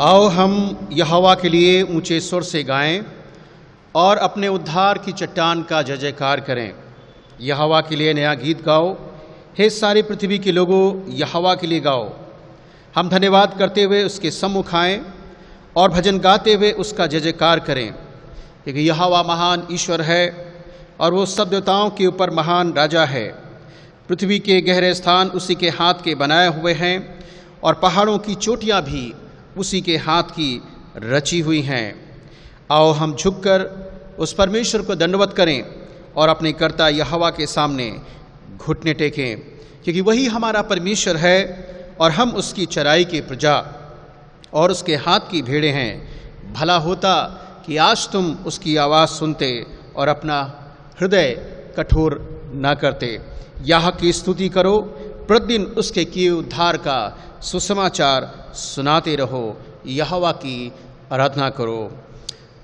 आओ हम यहोवा के लिए ऊंचे स्वर से गाएं और अपने उद्धार की चट्टान का जय जयकार करें। यहोवा के लिए नया गीत गाओ, हे सारी पृथ्वी के लोगों, यहोवा के लिए गाओ। हम धन्यवाद करते हुए उसके सम्मुख आएं और भजन गाते हुए उसका जय जयकार करें, क्योंकि यहोवा महान ईश्वर है और वो सब देवताओं के ऊपर महान राजा है। पृथ्वी के गहरे स्थान उसी के हाथ के बनाए हुए हैं और पहाड़ों की चोटियां भी उसी के हाथ की रची हुई हैं। आओ हम झुककर उस परमेश्वर को दंडवत करें और अपने कर्ता यहोवा के सामने घुटने टेकें, क्योंकि वही हमारा परमेश्वर है और हम उसकी चराई की प्रजा और उसके हाथ की भेड़ें हैं। भला होता कि आज तुम उसकी आवाज़ सुनते और अपना हृदय कठोर न करते। यह की स्तुति करो, प्रतिदिन उसके किए उद्धार का सुसमाचार सुनाते रहो, यहोवा की आराधना करो।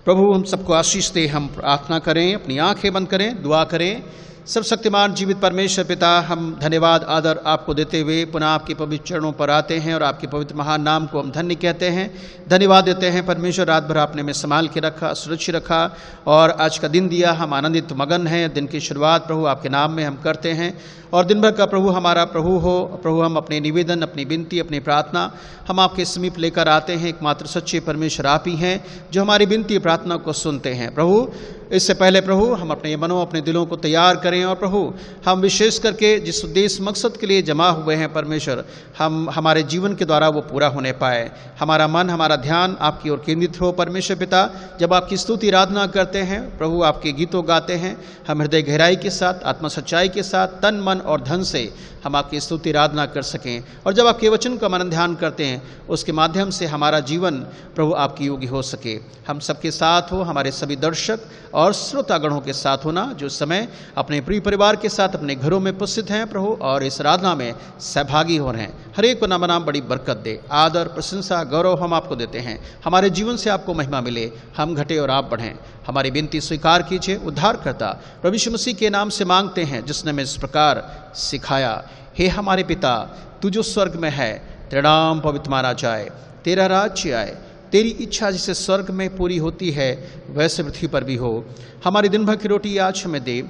प्रभु हम सबको आशीष दे। हम प्रार्थना करें, अपनी आंखें बंद करें, दुआ करें। सर्वशक्तिमान जीवित परमेश्वर पिता, हम धन्यवाद आदर आपको देते हुए पुनः आपके पवित्र चरणों पर आते हैं और आपके पवित्र महान नाम को हम धन्य कहते हैं, धन्यवाद देते हैं। परमेश्वर रात भर आपने में संभाल के रखा, सुरक्षित रखा और आज का दिन दिया। हम आनंदित मगन हैं। दिन की शुरुआत प्रभु आपके नाम में हम करते हैं और दिन भर का प्रभु हमारा प्रभु हो। प्रभु हम अपने निवेदन, अपनी विनती, अपनी प्रार्थना हम आपके समीप लेकर आते हैं। एकमात्र सच्चे परमेश्वर आप ही हैं जो हमारी विनती प्रार्थना को सुनते हैं। प्रभु इससे पहले प्रभु हम अपने मनों, अपने दिलों को तैयार करें और प्रभु हम विशेष करके जिस उद्देश्य मकसद के लिए जमा हुए हैं परमेश्वर, हम हमारे जीवन के द्वारा वो पूरा होने पाए। हमारा मन, हमारा ध्यान आपकी ओर केंद्रित हो परमेश्वर पिता। जब आपकी स्तुति आराधना करते हैं प्रभु, आपके गीतों गाते हैं, हम हृदय गहराई के साथ, आत्मा सच्चाई के साथ, तन मन और धन से हम आपकी स्तुति आराधना कर सकें। और जब आपके वचन का मनन ध्यान करते हैं उसके माध्यम से हमारा जीवन प्रभु आपकी योग्य हो सके। हम सबके साथ हो, हमारे सभी दर्शक और श्रोतागणों के साथ होना जो समय अपने प्रिय परिवार के साथ अपने घरों में उपस्थित हैं प्रभु और इस आराधना में सहभागी हो रहे हैं। हर एक को नाम बड़ी बरकत दे। आदर, प्रशंसा, गौरव हम आपको देते हैं। हमारे जीवन से आपको महिमा मिले, हम घटे और आप बढ़ें। हमारी विनती स्वीकार कीजिए। उद्धारकर्ता प्रभु यीशु मसीह के नाम से मांगते हैं, जिसने हमें इस प्रकार सिखाया। हे हमारे पिता, तू जो स्वर्ग में है, तेरा नाम पवित्र माना जाए, तेरा राज्य आए, तेरी इच्छा जैसे स्वर्ग में पूरी होती है वैसे पृथ्वी पर भी हो। हमारी दिन भर की रोटी आज हमें दे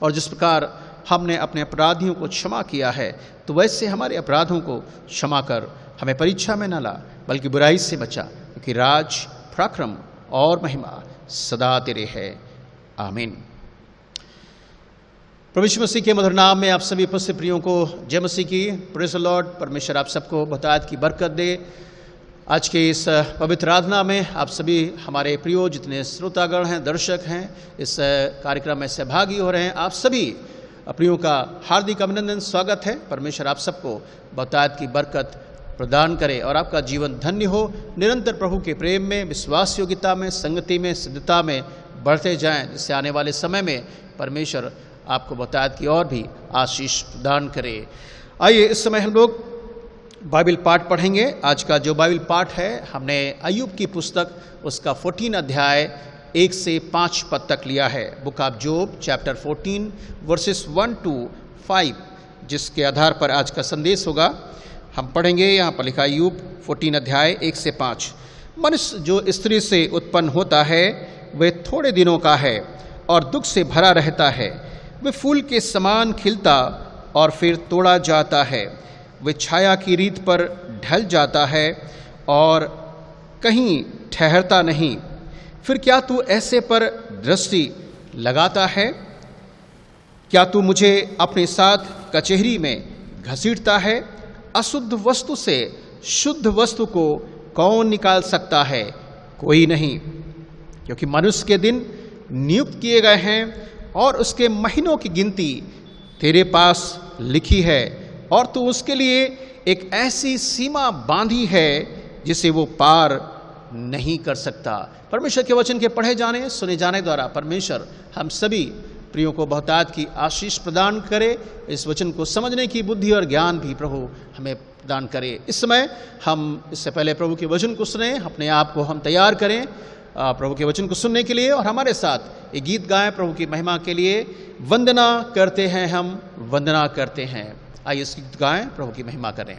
और जिस प्रकार हमने अपने अपराधियों को क्षमा किया है तो वैसे हमारे अपराधों को क्षमा कर। हमें परीक्षा में न ला बल्कि बुराई से बचा, क्योंकि राज, पराक्रम और महिमा सदा तेरे है। आमीन। प्रभु यीशु मसीह के मधुर नाम में आप सभी उपस्थित प्रियों को जय मसीह की। Praise the Lord. परमेश्वर आप सबको बहुतायत की बरकत दे। आज के इस पवित्र आराधना में आप सभी हमारे प्रियो जितने श्रोतागण हैं, दर्शक हैं, इस कार्यक्रम में सहभागी हो रहे हैं, आप सभी प्रियों का हार्दिक अभिनंदन, स्वागत है। परमेश्वर आप सबको बहुतायत की बरकत प्रदान करे और आपका जीवन धन्य हो। निरंतर प्रभु के प्रेम में, विश्वास योग्यता में, संगति में, सिद्धता में बढ़ते जाएं, जिससे आने वाले समय में परमेश्वर आपको बहुतायत की और भी आशीष प्रदान करे। आइए इस समय हम लोग बाइबल पाठ पढ़ेंगे। आज का जो बाइबल पाठ है हमने अय्यूब की पुस्तक उसका 14 अध्याय 1 से 5 पद तक लिया है। Book of job chapter 14 versus 1 to 5, जिसके आधार पर आज का संदेश होगा। हम पढ़ेंगे। यहाँ पर लिखा अय्यूब 14 अध्याय 1 से 5। मनुष्य जो स्त्री से उत्पन्न होता है वह थोड़े दिनों का है और दुख से भरा रहता है। वह फूल के समान खिलता और फिर तोड़ा जाता है। वह छाया की रीत पर ढल जाता है और कहीं ठहरता नहीं। फिर क्या तू ऐसे पर दृष्टि लगाता है? क्या तू मुझे अपने साथ कचहरी में घसीटता है? अशुद्ध वस्तु से शुद्ध वस्तु को कौन निकाल सकता है? कोई नहीं, क्योंकि मनुष्य के दिन नियुक्त किए गए हैं और उसके महीनों की गिनती तेरे पास लिखी है और तू उसके लिए एक ऐसी सीमा बांधी है जिसे वो पार नहीं कर सकता। परमेश्वर के वचन के पढ़े जाने, सुने जाने द्वारा परमेश्वर हम सभी प्रियों को बहुतायत की आशीष प्रदान करे। इस वचन को समझने की बुद्धि और ज्ञान भी प्रभु हमें प्रदान करे। इस समय हम इससे पहले प्रभु के वचन को सुने, अपने आप को हम तैयार करें प्रभु के वचन को सुनने के लिए और हमारे साथ एक गीत गाएं प्रभु की महिमा के लिए। वंदना करते हैं, हम वंदना करते हैं। आइए इस गीत गाएं, प्रभु की महिमा करें।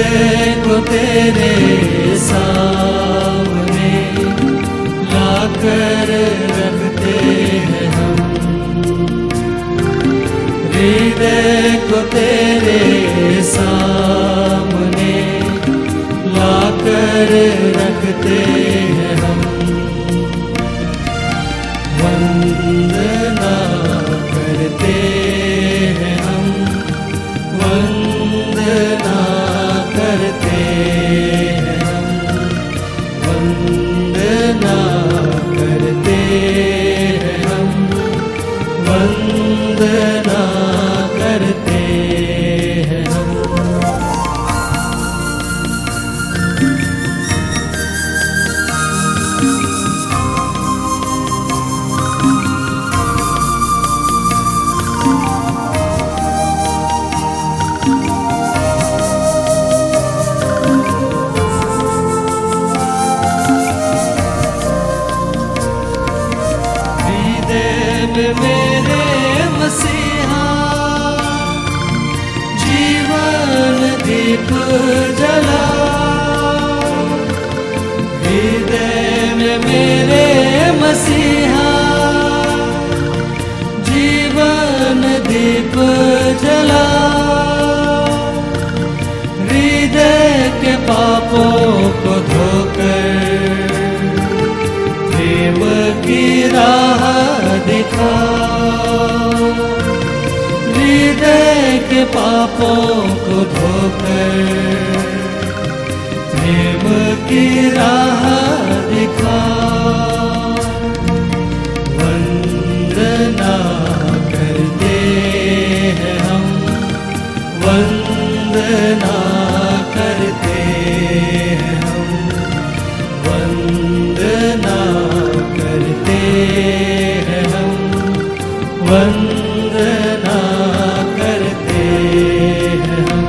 हृदय को तेरे सामने लाकर रखते हैं हम, हृदय को तेरे सामने लाकर रखते हैं हम। वंदना करते हैं हम, वंदना करते हैं हम, वंदना करते हैं हम, वंदना करते हैं हम। मेरे मसीहा जीवन दीप जला, हृदय में मेरे मसीहा जीवन दीप जला, हृदय के पापों को धोकर प्रेम की राह दिखा, हृदय के पापों को धोकर प्रेम की राह दिखा। वंदना करते हैं हम, वंदना करते हैं हम, वंदना करते हैं हम, वंदना करते हैं हम।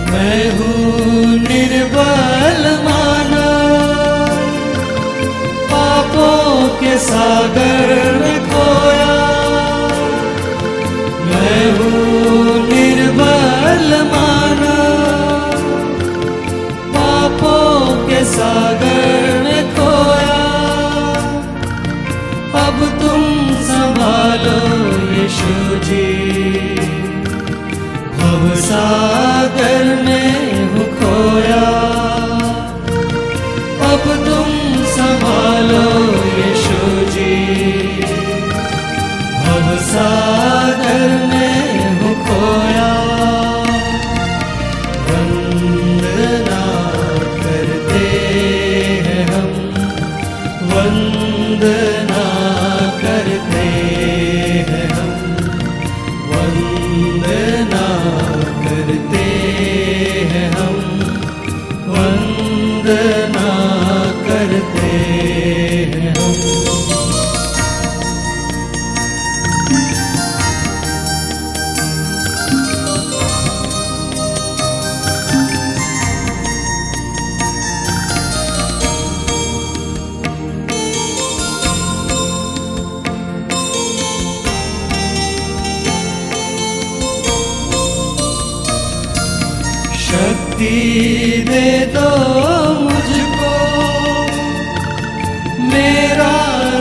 मैं हूँ निर्बल माना, पापों के सागर में खोया, मैं हूँ निर्बल माना, पापों के सागर में खोया। अब तुम संभालो यीशु जी, भव सागर में हूँ खोया। अब तुम संभालो यीशु जी, भव सागर में हूँ खोया। वंदना करते हैं हम, वंदना करते हैं हम, वंदना करते हैं हम, वंदना करते हैं हम। शक्ति दे दो मुझको, मेरा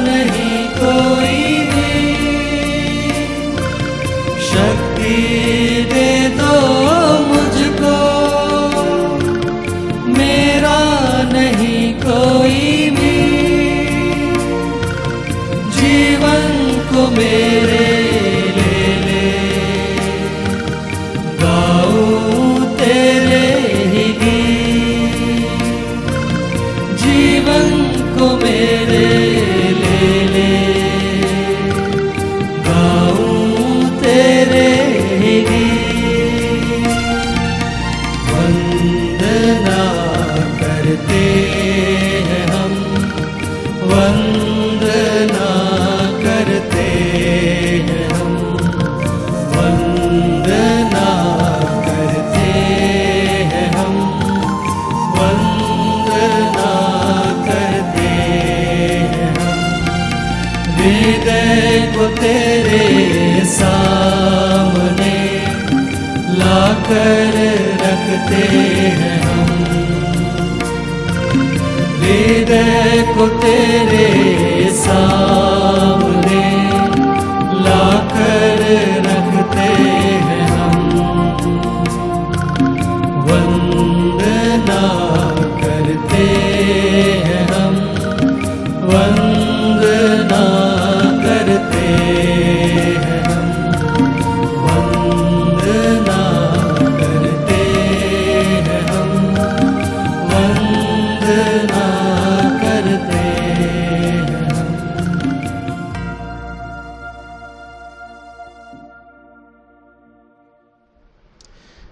नहीं कोई भी। शक्ति दे दो मुझको, मेरा नहीं कोई भी। जीवन को मेरे ले ले, गाऊं तेरे ही गीत। जीवन को मेरे ले ले, गाऊं तेरे ही गीत। वंदना करते हैं हम, वंदना हृदय को तेरे सामने लाकर रखते हैं हम, हृदय को तेरे सामने लाकर रखते हैं हम, वंदना करते हैं हम, वंदना करते हैं हम, वंदना करते हैं हम, वंदना करते हैं हम।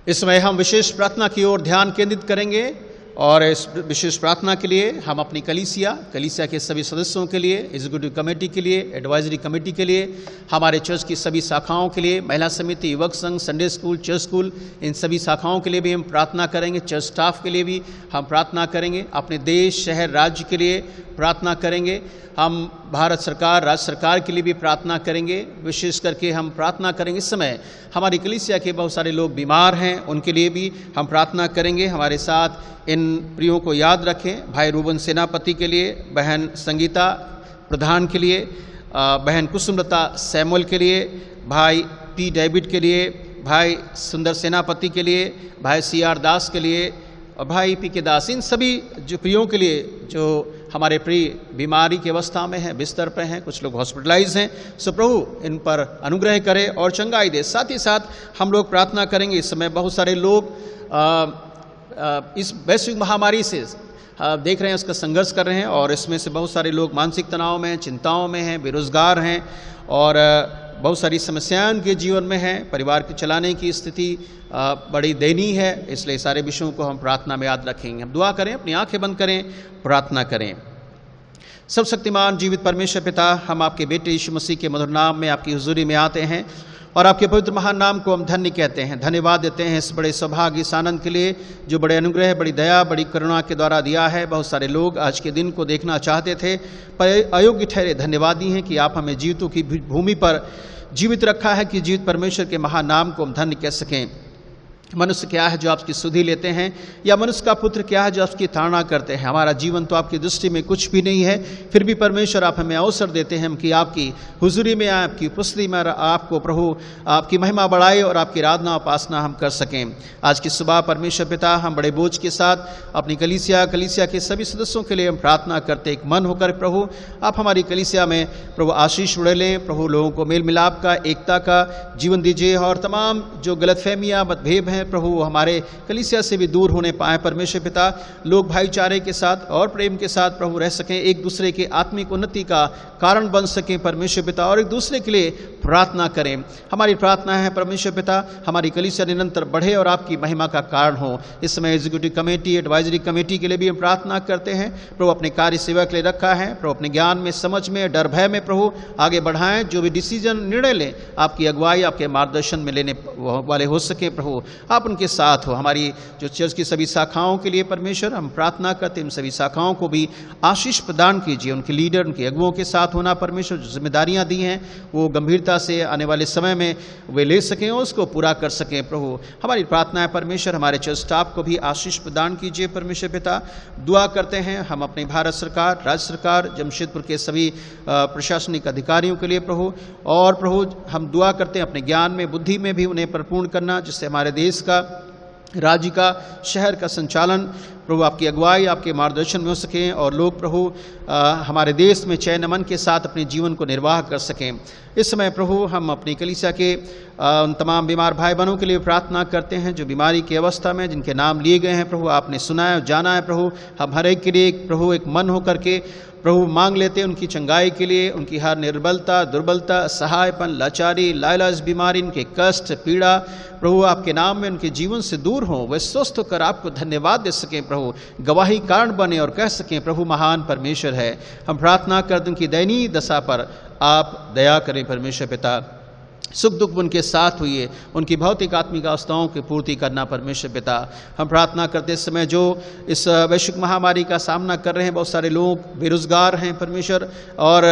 इस समय हम विशेष प्रार्थना की ओर ध्यान केंद्रित करेंगे और इस विशेष प्रार्थना के लिए हम अपनी कलीसिया के सभी सदस्यों के लिए, एग्जीक्यूटिव कमेटी के लिए, एडवाइजरी कमेटी के लिए, हमारे चर्च की सभी शाखाओं के लिए, महिला समिति, युवक संघ, संडे स्कूल, चर्च स्कूल, इन सभी शाखाओं के लिए भी हम प्रार्थना करेंगे। चर्च स्टाफ के लिए भी हम प्रार्थना करेंगे। अपने देश, शहर, राज्य के लिए प्रार्थना करेंगे। हम भारत सरकार, राज्य सरकार के लिए भी प्रार्थना करेंगे। विशेष करके हम प्रार्थना करेंगे इस समय हमारी कलीसिया के बहुत सारे लोग बीमार हैं, उनके लिए भी हम प्रार्थना करेंगे। हमारे साथ इन प्रियों को याद रखें। भाई रूबन सेनापति के लिए, बहन संगीता प्रधान के लिए, बहन कुसुमलता सैमुअल के लिए, भाई पी डेविड के लिए, भाई सुंदर सेनापति के लिए, भाई सी आर दास के लिए और भाई पी के दास, इन सभी जो प्रियों के लिए जो हमारे प्रिय बीमारी की अवस्था में हैं, बिस्तर पर हैं, कुछ लोग हॉस्पिटलाइज हैं। सो प्रभु इन पर अनुग्रह करे और चंगाई दे। साथ ही साथ हम लोग प्रार्थना करेंगे। इस समय बहुत सारे लोग इस वैश्विक महामारी से देख रहे हैं, उसका संघर्ष कर रहे हैं और इसमें से बहुत सारे लोग मानसिक तनाव में, चिंताओं में हैं, बेरोजगार हैं और बहुत सारी समस्याएं उनके जीवन में हैं। परिवार के चलाने की स्थिति बड़ी दयनीय है। इसलिए सारे विषयों को हम प्रार्थना में याद रखेंगे। हम दुआ करें, अपनी आंखें बंद करें, प्रार्थना करें। सब शक्तिमान जीवित परमेश्वर पिता, हम आपके बेटे यीशु मसीह के मधुर नाम में आपकी हुजूरी में आते हैं और आपके पवित्र महान नाम को हम धन्य कहते हैं, धन्यवाद देते हैं इस बड़े सौभाग्य, इस आनंद के लिए जो बड़े अनुग्रह, बड़ी दया, बड़ी करुणा के द्वारा दिया है। बहुत सारे लोग आज के दिन को देखना चाहते थे पर अयोग्य ठहरे। धन्यवादी हैं कि आप हमें जीवितों की भूमि पर जीवित रखा है कि जीवित परमेश्वर के महान नाम को हम धन्य कह सकें। मनुष्य क्या है जो आपकी सुधि लेते हैं, या मनुष्य का पुत्र क्या है जो आपकी ताड़ना करते हैं। हमारा जीवन तो आपकी दृष्टि में कुछ भी नहीं है, फिर भी परमेश्वर आप हमें अवसर देते हैं कि आपकी हुजूरी में आए, आपकी उपस्थिति में आपको प्रभु आपकी महिमा बढ़ाए और आपकी आराधना उपासना हम कर सकें। आज की सुबह परमेश्वर पिता, हम बड़े बोझ के साथ अपनी कलीसिया के सभी सदस्यों के लिए हम प्रार्थना करते एक मन होकर प्रभु आप हमारी कलीसिया में प्रभु आशीष उड़े लें। प्रभु लोगों को मेल मिलाप का, एकता का जीवन दीजिए और तमाम जो गलतफहमियाँ, मतभेद हैं प्रभु हमारे कलीसिया से भी दूर होने पाए। परमेश्वर पिता, लोग भाईचारे के साथ और प्रेम के साथ प्रभु रह सकें, एक दूसरे के आत्मिक उन्नति का कारण बन सकें परमेश्वर पिता, और एक दूसरे के लिए प्रार्थना करें। हमारी प्रार्थना है परमेश्वर पिता, हमारी कलीसिया निरंतर बढ़े और आपकी महिमा का कारण हो। इस समय एग्जीक्यूटिव कमेटी, एडवाइजरी कमेटी के लिए भी हम प्रार्थना करते हैं। प्रभु अपने कार्य सेवा के लिए रखा है, प्रभु अपने ज्ञान में, समझ में, डर भय में प्रभु आगे बढ़ाएं। जो भी डिसीजन, निर्णय लें, आपकी अगुवाई, आपके मार्गदर्शन में लेने वाले हो सके प्रभु आप उनके साथ हो। हमारी जो चर्च की सभी शाखाओं के लिए परमेश्वर हम प्रार्थना करते हैं, उन सभी शाखाओं को भी आशीष प्रदान कीजिए। उनके लीडर, उनके अगुओं के साथ होना परमेश्वर, जो जिम्मेदारियां दी हैं वो गंभीरता से आने वाले समय में वे ले सकें और उसको पूरा कर सकें। प्रभु हमारी प्रार्थना है परमेश्वर, हमारे चर्च स्टाफ को भी आशीष प्रदान कीजिए परमेश्वर पिता। दुआ करते हैं हम अपनी भारत सरकार, राज्य सरकार, जमशेदपुर के सभी प्रशासनिक अधिकारियों के लिए प्रभु, और प्रभु हम दुआ करते हैं अपने ज्ञान में, बुद्धि में भी उन्हें परिपूर्ण करना, जिससे हमारे देश का, राज्य का, शहर का संचालन प्रभु आपकी अगुवाई, आपके मार्गदर्शन में हो सकें और लोग प्रभु हमारे देश में चैन अमन के साथ अपने जीवन को निर्वाह कर सकें। इस समय प्रभु हम अपनी कलीसिया के उन तमाम बीमार भाई बहनों के लिए प्रार्थना करते हैं जो बीमारी की अवस्था में, जिनके नाम लिए गए हैं प्रभु आपने सुना है, जाना है प्रभु। हम हर एक के लिए प्रभु एक मन होकर के प्रभु मांग लेते हैं उनकी चंगाई के लिए, उनकी हर निर्बलता, दुर्बलता, असहायपन, लाचारी, लाइलाज बीमारी, उनके कष्ट, पीड़ा प्रभु आपके नाम में उनके जीवन से दूर हों, वे स्वस्थ होकर आपको धन्यवाद दे सकें प्रभु, गवाही कारण बने और कह सकें प्रभु महान परमेश्वर है। हम प्रार्थना करते हैं उनकी दयनीय दशा पर आप दया करें परमेश्वर पिता। सुख दुख उनके साथ हुई है, उनकी भौतिक आत्मिक अवस्थाओं की पूर्ति करना परमेश्वर पिता। हम प्रार्थना करते इस समय जो इस वैश्विक महामारी का सामना कर रहे हैं, बहुत सारे लोग बेरोजगार हैं परमेश्वर, और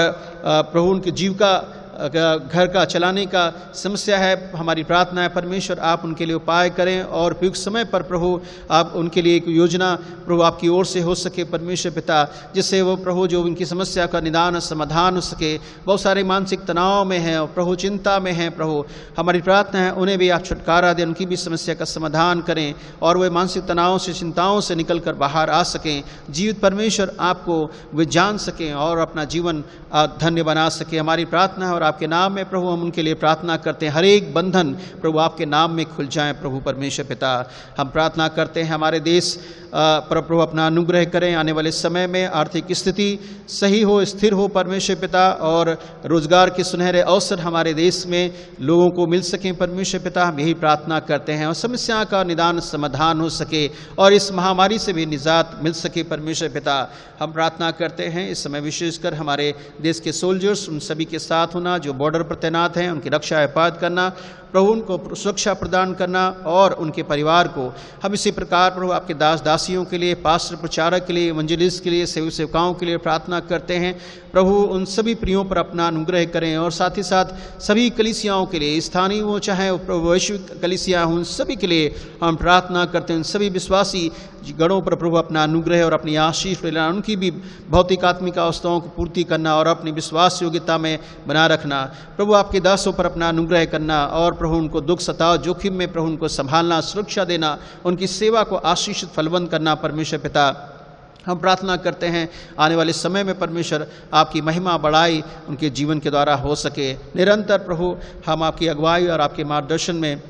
प्रभु उनकी जीविका घर का चलाने का समस्या है। हमारी प्रार्थना है परमेश्वर आप उनके लिए उपाय करें और उपयुक्त समय पर प्रभु आप उनके लिए एक योजना प्रभु आपकी ओर से हो सके परमेश्वर पिता, जिससे वो प्रभु जो उनकी समस्या का निदान और समाधान हो सके। बहुत सारे मानसिक तनाव में हैं और प्रभु चिंता में हैं, प्रभु हमारी प्रार्थना है उन्हें भी आप छुटकारा दें, उनकी भी समस्या का समाधान करें और वे मानसिक तनाव से चिंताओं से निकल कर बाहर आ सकें। जीवित परमेश्वर आपको वे जान सकें और अपना जीवन धन्य बना सके। हमारी प्रार्थना है और आपके नाम में प्रभु हम उनके लिए प्रार्थना करते हैं, हर एक बंधन प्रभु आपके नाम में खुल जाए प्रभु परमेश्वर पिता। हम प्रार्थना करते हैं हमारे देश पर प्रभु अपना अनुग्रह करें, आने वाले समय में आर्थिक स्थिति सही हो, स्थिर हो परमेश्वर पिता, और रोजगार के सुनहरे अवसर हमारे देश में लोगों को मिल सकें परमेश्वर पिता। हम यही प्रार्थना करते हैं और समस्या का निदान समाधान हो सके और इस महामारी से भी निजात मिल सके परमेश्वर पिता। हम प्रार्थना करते हैं इस समय विशेषकर हमारे देश के सोल्जर्स, उन सभी के साथ होना जो बॉर्डर पर तैनात हैं, उनकी रक्षा हिफाजत करना, प्रभु उनको सुरक्षा प्रदान करना और उनके परिवार को। हम इसी प्रकार प्रभु आपके दास दासियों के लिए, पास्टर प्रचारक के लिए, इवंजलिस्ट के लिए, सेवक सेवकाओं के लिए प्रार्थना करते हैं। प्रभु उन सभी प्रियों पर अपना अनुग्रह करें और साथ ही साथ सभी कलीसियाओं के लिए, स्थानीय हो चाहे वैश्विक कलीसिया हों, सभी के लिए हम प्रार्थना करते हैं। उन सभी विश्वासी गणों पर प्रभु अपना अनुग्रह और अपनी आशीष लेना, उनकी भी भौतिक आत्मिक अवस्थाओं को पूर्ति करना और अपनी विश्वास योग्यता में बना रखना। प्रभु आपके दासों पर अपना अनुग्रह करना और प्रभु उनको दुख सताव जोखिम में प्रभु उनको संभालना, सुरक्षा देना, उनकी सेवा को आशीषित फलवंत करना परमेश्वर पिता। हम प्रार्थना करते हैं आने वाले समय में परमेश्वर आपकी महिमा बढ़ाई उनके जीवन के द्वारा हो सके। निरंतर प्रभु हम आपकी अगुवाई और आपके मार्गदर्शन में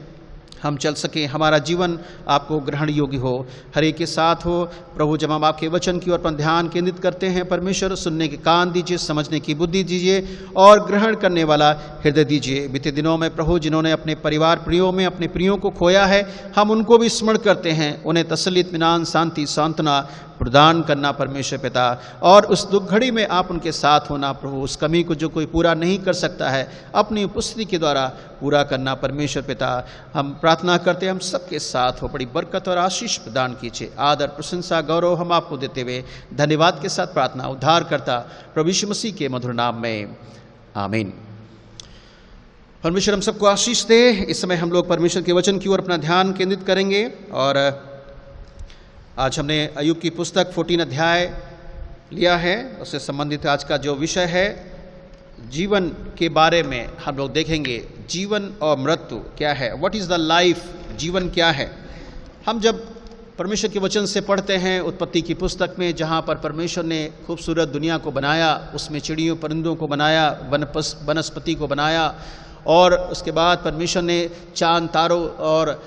हम चल सकें, हमारा जीवन आपको ग्रहण योग्य हो, हर एक के साथ हो प्रभु। जब हम आपके वचन की ओर अपन ध्यान केंद्रित करते हैं परमेश्वर, सुनने के कान दीजिए, समझने की बुद्धि दीजिए और ग्रहण करने वाला हृदय दीजिए। बीते दिनों में प्रभु जिन्होंने अपने परिवार प्रियों में अपने प्रियों को खोया है, हम उनको भी स्मरण करते हैं, उन्हें तसल्ली, इत्मीनान, शांति, सांत्वना प्रदान करना परमेश्वर पिता। और उस दुख घड़ी में आप उनके साथ होना प्रभु, उस कमी को जो कोई पूरा नहीं कर सकता है अपनी उपस्थिति के द्वारा पूरा करना परमेश्वर पिता। हम प्रार्थना करते हैं हम सबके साथ हो, बड़ी बरकत और आशीष प्रदान कीजिए। आदर, प्रशंसा, गौरव हम आपको देते हुए धन्यवाद के साथ प्रार्थना उद्धार करता प्रभु यीशु मसीह के मधुर नाम में, आमीन। परमेश्वर हम सबको आशीष दे। इस समय हम लोग परमेश्वर के वचन की ओर अपना ध्यान केंद्रित करेंगे और आज हमने अय्यूब की पुस्तक 14 अध्याय लिया है। उससे संबंधित आज का जो विषय है जीवन के बारे में हम लोग देखेंगे। जीवन और मृत्यु क्या है, व्हाट इज़ द लाइफ, जीवन क्या है। हम जब परमेश्वर के वचन से पढ़ते हैं उत्पत्ति की पुस्तक में, जहाँ पर परमेश्वर ने खूबसूरत दुनिया को बनाया, उसमें चिड़ियों परिंदों को बनाया, वनस्पति को बनाया, और उसके बाद परमेश्वर ने चांद तारों और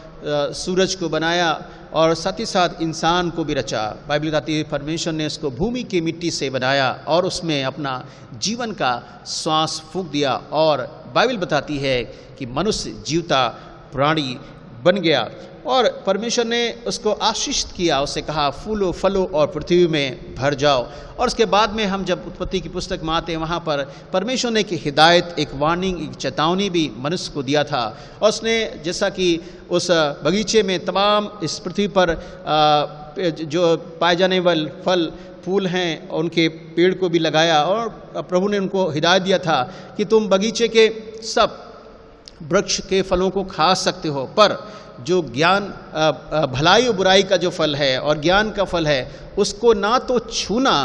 सूरज को बनाया और साथ ही साथ इंसान को भी रचा। बाइबल बताती है परमेश्वर ने उसको भूमि की मिट्टी से बनाया और उसमें अपना जीवन का श्वास फूंक दिया, और बाइबल बताती है कि मनुष्य जीवता प्राणी बन गया और परमेश्वर ने उसको आशीषित किया, उसे कहा फूलो फलो और पृथ्वी में भर जाओ। और उसके बाद में हम जब उत्पत्ति की पुस्तक में आते हैं, वहाँ पर परमेश्वर ने एक हिदायत, एक वार्निंग, एक चेतावनी भी मनुष्य को दिया था। और उसने जैसा कि उस बगीचे में तमाम इस पृथ्वी पर जो पाए जाने वाले फल फूल हैं उनके पेड़ को भी लगाया, और प्रभु ने उनको हिदायत दिया था कि तुम बगीचे के सब वृक्ष के फलों को खा सकते हो, पर जो ज्ञान भलाई और बुराई का जो फल है और ज्ञान का फल है उसको ना तो छूना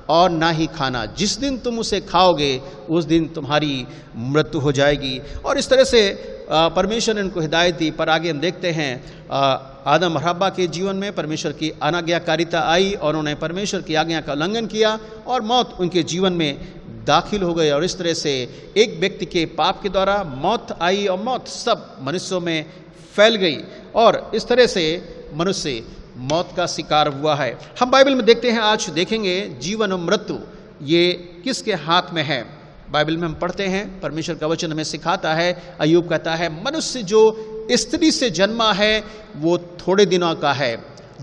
और ना ही खाना, जिस दिन तुम उसे खाओगे उस दिन तुम्हारी मृत्यु हो जाएगी। और इस तरह से परमेश्वर ने उनको हिदायत दी। पर आगे हम देखते हैं आदम और हव्वा के जीवन में परमेश्वर की अनाज्ञाकारिता आई और उन्होंने परमेश्वर की आज्ञा का उल्लंघन किया और मौत उनके जीवन में दाखिल हो गए। और इस तरह से एक व्यक्ति के पाप के द्वारा मौत आई और मौत सब मनुष्यों में फैल गई और इस तरह से मनुष्य मौत का शिकार हुआ है। हम बाइबल में देखते हैं, आज देखेंगे जीवन और मृत्यु ये किसके हाथ में है। बाइबल में हम पढ़ते हैं, परमेश्वर का वचन हमें सिखाता है, अय्यूब कहता है मनुष्य जो स्त्री से जन्मा है वो थोड़े दिनों का है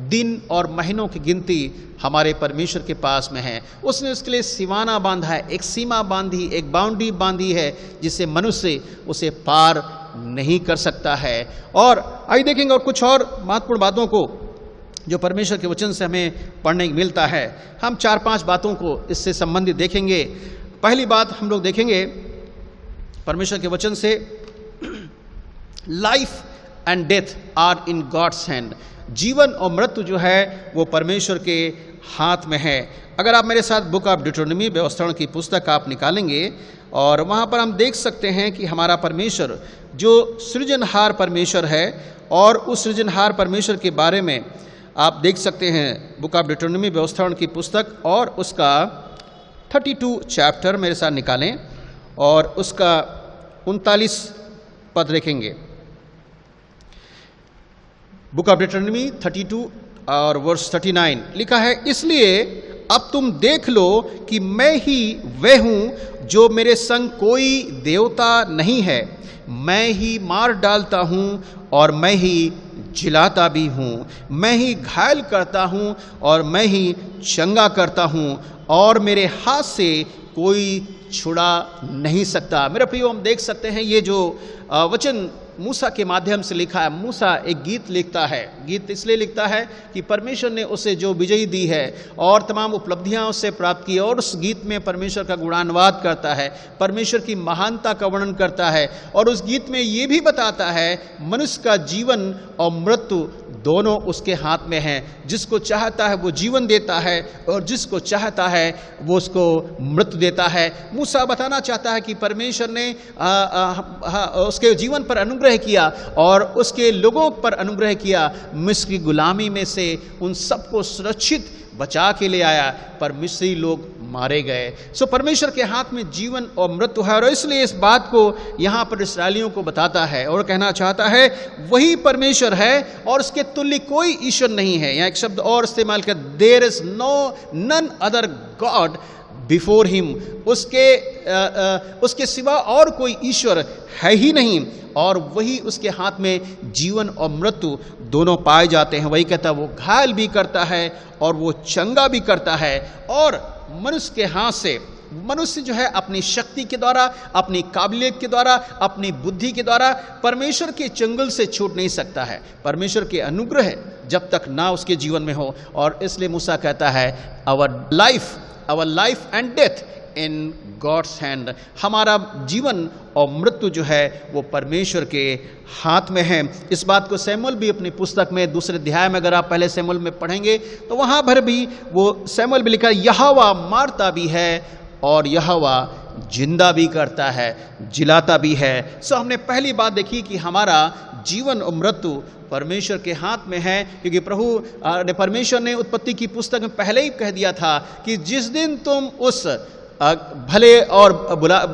दिन और महीनों की गिनती हमारे परमेश्वर के पास में है। उसने उसके लिए सीमाना बांधा है, एक सीमा बांधी, एक बाउंड्री बांधी है जिससे मनुष्य उसे पार नहीं कर सकता है। और आइए देखेंगे और कुछ और महत्वपूर्ण बातों को जो परमेश्वर के वचन से हमें पढ़ने को मिलता है। हम 4-5 बातों को इससे संबंधित देखेंगे। पहली बात हम लोग देखेंगे परमेश्वर के वचन से, life and death are in God's hand. जीवन और मृत्यु जो है वो परमेश्वर के हाथ में है। अगर आप मेरे साथ बुक ऑफ डिट्रोनॉमी, व्यवस्थाओं की पुस्तक आप निकालेंगे और वहाँ पर हम देख सकते हैं कि हमारा परमेश्वर जो सृजनहार परमेश्वर है, और उस सृजनहार परमेश्वर के बारे में आप देख सकते हैं बुक ऑफ डिट्रोनॉमी, व्यवस्थाओं की पुस्तक, और उसका 32 चैप्टर मेरे साथ निकालें और उसका 39 पद देखेंगे। बुक ऑफ डिट्रोनॉमी 32 और वर्स 39 लिखा है, इसलिए अब तुम देख लो कि मैं ही वह हूँ जो मेरे संग कोई देवता नहीं है। मैं ही मार डालता हूँ और मैं ही जिलाता भी हूँ, मैं ही घायल करता हूँ और मैं ही चंगा करता हूँ, और मेरे हाथ से कोई छुड़ा नहीं सकता। मेरे प्रियो, हम देख सकते हैं ये जो वचन मूसा के माध्यम से लिखा है। मूसा एक गीत लिखता है। गीत इसलिए लिखता है कि परमेश्वर ने उसे जो विजयी दी है और तमाम उपलब्धियां उससे प्राप्त की, और उस गीत में परमेश्वर का गुणानुवाद करता है, परमेश्वर की महानता का वर्णन करता है, और उस गीत में ये भी बताता है मनुष्य का जीवन और मृत्यु दोनों उसके हाथ में हैं। जिसको चाहता है वो जीवन देता है और जिसको चाहता है वो उसको मृत्यु देता है। मूसा बताना चाहता है कि परमेश्वर ने उसके जीवन पर अनुग्रह किया और उसके लोगों पर अनुग्रह किया। मिस्र की गुलामी में से उन सबको सुरक्षित बचा के ले आया, पर मिस्री लोग मारे गए। सो परमेश्वर के हाथ में जीवन और मृत्यु है, और इसलिए इस बात को यहाँ पर इस्राएलियों को बताता है और कहना चाहता है वही परमेश्वर है और उसके तुल्य कोई ईश्वर नहीं है। यहाँ एक शब्द और इस्तेमाल कर, there is none other God before him. उसके सिवा और कोई ईश्वर है ही नहीं, और वही उसके हाथ में जीवन और मृत्यु दोनों पाए जाते हैं। वही कहता है वो घायल भी करता है और वो चंगा भी करता है। और मनुष्य के हाथ से मनुष्य जो है अपनी शक्ति के द्वारा, अपनी काबिलियत के द्वारा, अपनी बुद्धि के द्वारा परमेश्वर के चंगुल से छूट नहीं सकता है। परमेश्वर के अनुग्रह जब तक ना उसके जीवन में हो, और इसलिए मूसा कहता है our life and death in God's hand. हमारा जीवन और मृत्यु जो है वो परमेश्वर के हाथ में है। इस बात को सैमुएल भी अपनी पुस्तक में 2 अध्याय में, अगर आप पहले सैमुएल में पढ़ेंगे तो वहाँ पर भी वो सैमुएल भी लिखा है, यहोवा मारता भी है और यहोवा जिंदा भी करता है, जिलाता भी है। सो हमने पहली बात देखी कि हमारा जीवन और मृत्यु परमेश्वर के हाथ में है, क्योंकि परमेश्वर ने उत्पत्ति की पुस्तक में पहले ही कह दिया था कि जिस दिन तुम उस भले और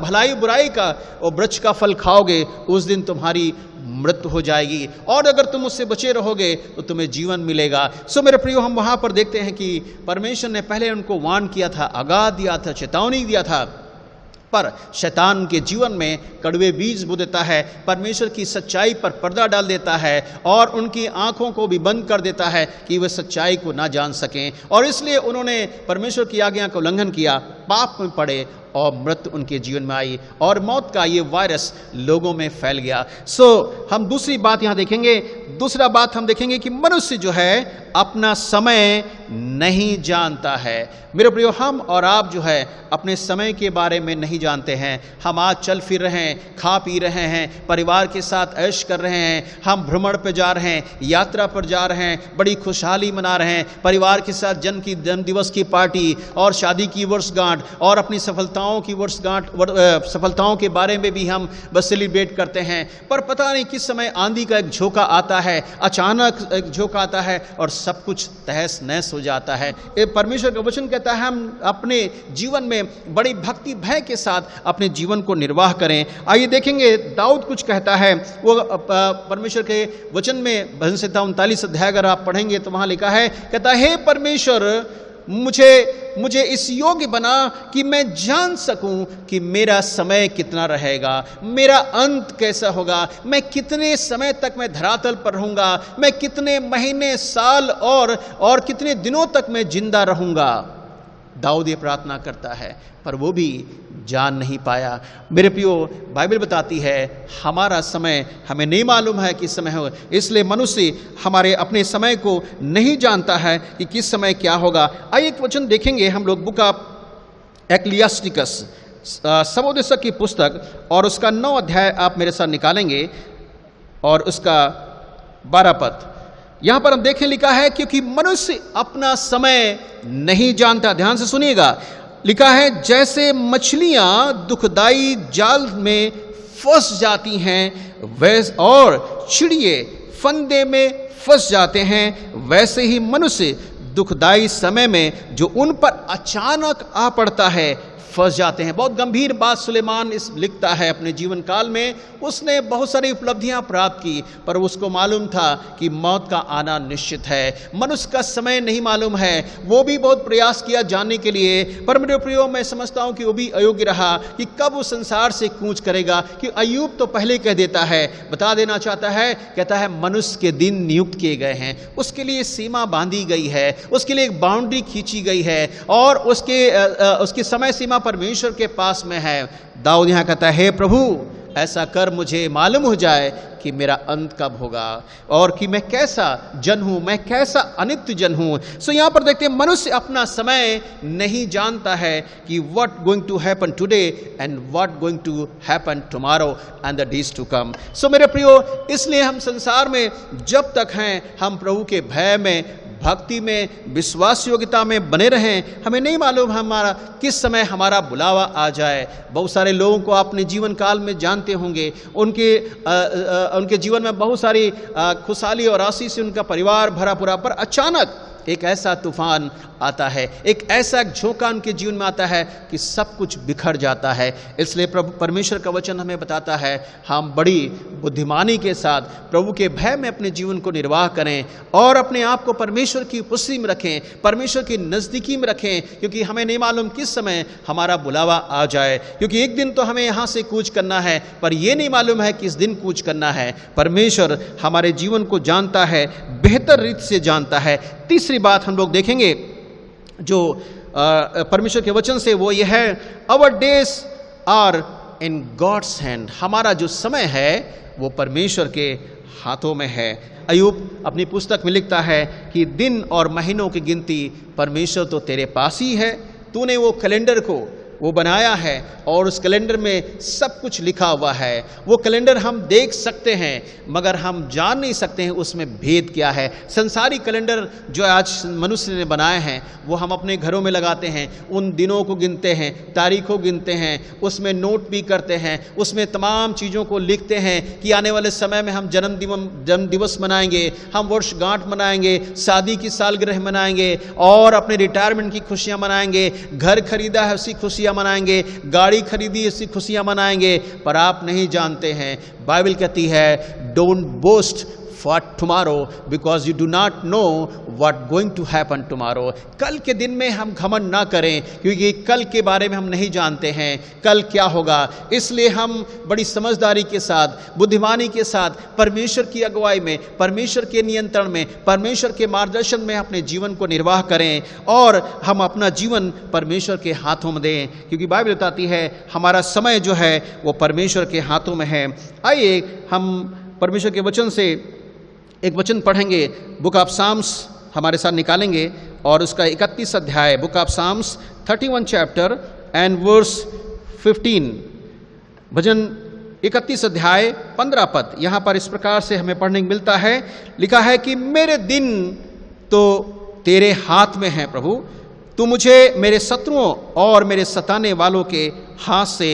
भलाई बुराई का और वृक्ष का फल खाओगे उस दिन तुम्हारी मृत्यु हो जाएगी, और अगर तुम उससे बचे रहोगे तो तुम्हें जीवन मिलेगा। सो मेरे प्रियो, हम वहाँ पर देखते हैं कि परमेश्वर ने पहले उनको वार्न किया था, आगाह दिया था, चेतावनी दिया था, पर शैतान के जीवन में कड़वे बीज बो देता है, परमेश्वर की सच्चाई पर पर्दा डाल देता है और उनकी आंखों को भी बंद कर देता है कि वे सच्चाई को ना जान सकें, और इसलिए उन्होंने परमेश्वर की आज्ञा का उल्लंघन किया, पाप में पड़े और मृत्यु उनके जीवन में आई और मौत का ये वायरस लोगों में फैल गया। सो हम दूसरी बात यहाँ देखेंगे। दूसरा बात हम देखेंगे कि मनुष्य जो है अपना समय नहीं जानता है। मेरे प्रियो, हम और आप जो है अपने समय के बारे में नहीं जानते हैं। हम आज चल फिर रहे हैं, खा पी रहे हैं, परिवार के साथ ऐश कर रहे हैं, हम भ्रमण पर जा रहे हैं, यात्रा पर जा रहे हैं, बड़ी खुशहाली मना रहे हैं, परिवार के साथ जन्म दिवस की पार्टी और शादी की वर्षगांठ और अपनी सफलताओं की वर्षगांठ, सफलताओं के बारे में भी हम बस सेलिब्रेट करते हैं। पर पता नहीं किस समय आंधी का एक झोंका आता है, अचानक एक झोंका आता है और सब कुछ तहस नहस हो जाता है। परमेश्वर का वचन कहता है हम अपने जीवन में बड़ी भक्ति भय के साथ अपने जीवन को निर्वाह करें। आइए देखेंगे दाऊद कुछ कहता है। वो परमेश्वर के वचन में भजन संहिता 39 अध्याय अगर आप पढ़ेंगे तो वहां लिखा है, कहता है हे परमेश्वर मुझे इस योग्य बना कि मैं जान सकूं कि मेरा समय कितना रहेगा, मेरा अंत कैसा होगा, मैं कितने समय तक मैं धरातल पर रहूंगा, मैं कितने महीने, साल और कितने दिनों तक मैं जिंदा रहूंगा। दाऊद ये प्रार्थना करता है, पर वो भी जान नहीं पाया। मेरे प्रियो, बाइबल बताती है हमारा समय हमें नहीं मालूम है किस समय हो, इसलिए मनुष्य हमारे अपने समय को नहीं जानता है कि किस समय क्या होगा। आइए एक वचन देखेंगे हम लोग, बुक ऑफ एक्लियास्टिकस, सबोदेशक की पुस्तक, और उसका 9 अध्याय आप मेरे साथ निकालेंगे और उसका 12 पद। यहां पर हम देखें, लिखा है क्योंकि मनुष्य अपना समय नहीं जानता। ध्यान से सुनिएगा, लिखा है जैसे मछलियां दुखदाई जाल में फंस जाती हैं वैसे, और चिड़िए फंदे में फंस जाते हैं, वैसे ही मनुष्य दुखदाई समय में जो उन पर अचानक आ पड़ता है फंस जाते हैं। बहुत गंभीर बात सुलेमान इस लिखता है अपने जीवन काल में। उसने बहुत सारी उपलब्धियां प्राप्त की, पर उसको मालूम था कि मौत का आना निश्चित है। मनुष्य का समय नहीं मालूम है, वो भी बहुत प्रयास किया जानने के लिए, पर मेरे प्रियो मैं समझता हूं कि वो भी अयोग्य रहा कि कब वो संसार से कूच करेगा। कि अय्यूब तो पहले कह देता है, बता देना चाहता है, कहता है मनुष्य के दिन नियुक्त किए गए हैं, उसके लिए सीमा बांधी गई है, उसके लिए एक बाउंड्री खींची गई है, और उसकी समय सीमा परमेश्वर के पास में है। दाऊद यहां कहता है, हे प्रभु ऐसा कर मुझे मालूम हो जाए कि मेरा अंत कब होगा और कि मैं कैसा जन हूं, मैं कैसा अनित्य जन हूं। सो यहां पर देखते हैं मनुष्य अपना समय नहीं जानता है कि what going to happen today and what going to happen tomorrow and the days to come. So मेरे प्रियो, इसलिए हम संसार में जब तक हैं हम प्रभु के भय में, भक्ति में, विश्वास योग्यता में बने रहें। हमें नहीं मालूम हमारा किस समय हमारा बुलावा आ जाए। बहुत सारे लोगों को अपने जीवन काल में जानते होंगे, उनके जीवन में बहुत सारी खुशहाली और आशीष से उनका परिवार भरा पूरा, पर अचानक एक ऐसा तूफान आता है, एक ऐसा झोंका उनके जीवन में आता है कि सब कुछ बिखर जाता है। इसलिए प्रभु परमेश्वर का वचन हमें बताता है हम बड़ी बुद्धिमानी के साथ प्रभु के भय में अपने जीवन को निर्वाह करें और अपने आप को परमेश्वर की उपस्थिति में रखें, परमेश्वर की नज़दीकी में रखें, क्योंकि हमें नहीं मालूम किस समय हमारा बुलावा आ जाए। क्योंकि एक दिन तो हमें यहाँ से कूच करना है, पर यह नहीं मालूम है किस दिन कूच करना है। परमेश्वर हमारे जीवन को जानता है, बेहतर रीत से जानता है। तीसरी बात हम लोग देखेंगे जो परमेश्वर के वचन से, वो ये है, our days are in God's hand. हमारा जो समय है वो परमेश्वर के हाथों में है। अय्यूब अपनी पुस्तक में लिखता है कि दिन और महीनों की गिनती परमेश्वर तो तेरे पास ही है, तूने वो कैलेंडर को वो बनाया है और उस कैलेंडर में सब कुछ लिखा हुआ है। वो कैलेंडर हम देख सकते हैं मगर हम जान नहीं सकते हैं उसमें भेद क्या है। संसारी कैलेंडर जो आज मनुष्य ने बनाए हैं वो हम अपने घरों में लगाते हैं, उन दिनों को गिनते हैं, तारीखों गिनते हैं, उसमें नोट भी करते हैं, उसमें तमाम चीज़ों को लिखते हैं कि आने वाले समय में हम जन्म दिवस मनाएंगे, हम वर्षगांठ मनाएंगे, शादी की सालगिरह मनाएंगे और अपने रिटायरमेंट की खुशियाँ मनाएंगे, घर खरीदा है उसी खुशियाँ मनाएंगे, गाड़ी खरीदी इसी खुशियां मनाएंगे। पर आप नहीं जानते हैं, बाइबल कहती है don't boast for tomorrow because you do not know what going to happen tomorrow. कल के दिन में हम घमंड ना करें क्योंकि कल के बारे में हम नहीं जानते हैं कल क्या होगा। इसलिए हम बड़ी समझदारी के साथ, बुद्धिमानी के साथ, परमेश्वर की अगुवाई में, परमेश्वर के नियंत्रण में, परमेश्वर के मार्गदर्शन में अपने जीवन को निर्वाह करें और हम अपना जीवन परमेश्वर के हाथों में दें, क्योंकि बाइबल बताती है हमारा समय जो है वो परमेश्वर के हाथों में है। आइए हम परमेश्वर के वचन से एक वचन पढ़ेंगे, बुक ऑफ साम्स हमारे साथ निकालेंगे और उसका 31 अध्याय, book of Psalms 31 chapter and verse 15, भजन 31 अध्याय 15 पद। यहाँ पर इस प्रकार से हमें पढ़ने को मिलता है, लिखा है कि मेरे दिन तो तेरे हाथ में है प्रभु, तू मुझे मेरे शत्रुओं और मेरे सताने वालों के हाथ से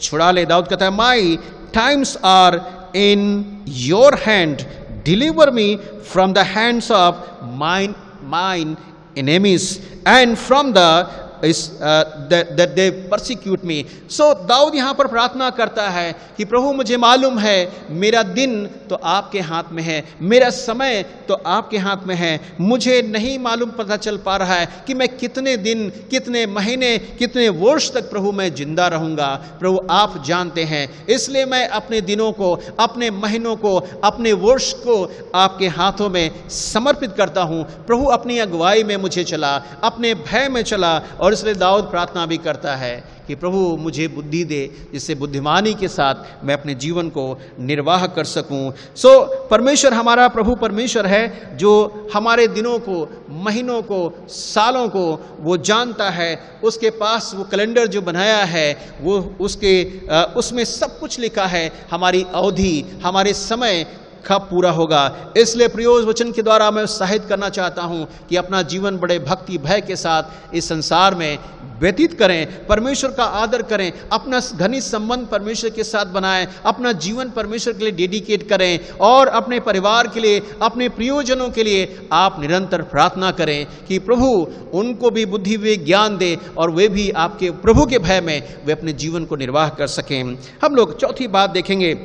छुड़ा ले। दाऊद कहता है my times are in your hand, deliver me from the hands of mine enemies and from the that they persecute me. So दाऊद यहाँ पर प्रार्थना करता है कि प्रभु मुझे मालूम है मेरा दिन तो आपके हाथ में है, मेरा समय तो आपके हाथ में है, मुझे नहीं मालूम पता चल पा रहा है कि मैं कितने दिन, कितने महीने, कितने वर्ष तक प्रभु मैं जिंदा रहूंगा। प्रभु आप जानते हैं, इसलिए मैं अपने दिनों को, अपने महीनों को, अपने वर्ष को आपके हाथों में समर्पित करता हूं। प्रभु अपनी अगुवाई में मुझे चला, अपने भय में चला। और इसलिए दाऊद प्रार्थना भी करता है कि प्रभु मुझे बुद्धि दे, जिससे बुद्धिमानी के साथ मैं अपने जीवन को निर्वाह कर सकूं। सो परमेश्वर हमारा प्रभु परमेश्वर है जो हमारे दिनों को, महीनों को, सालों को वो जानता है। उसके पास वो कैलेंडर जो बनाया है वो उसमें सब कुछ लिखा है, हमारी अवधि, हमारे समय कब पूरा होगा। इसलिए प्रियो वचन के द्वारा मैं उत्साहित करना चाहता हूं कि अपना जीवन बड़े भक्ति भय के साथ इस संसार में व्यतीत करें, परमेश्वर का आदर करें, अपना घनिष्ठ संबंध परमेश्वर के साथ बनाएं, अपना जीवन परमेश्वर के लिए डेडिकेट करें और अपने परिवार के लिए, अपने प्रियोजनों के लिए आप निरंतर प्रार्थना करें कि प्रभु उनको भी बुद्धि वे ज्ञान दे और वे भी आपके प्रभु के भय में वे अपने जीवन को निर्वाह कर सकें। हम लोग चौथी बात देखेंगे,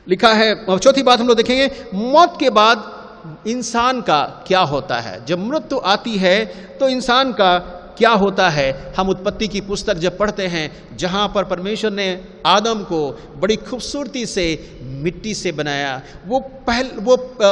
लिखा है, चौथी बात हम लोग देखेंगे, मौत के बाद इंसान का क्या होता है। जब मृत्यु आती है तो इंसान का क्या होता है। हम उत्पत्ति की पुस्तक जब पढ़ते हैं, जहाँ पर परमेश्वर ने आदम को बड़ी खूबसूरती से मिट्टी से बनाया, वो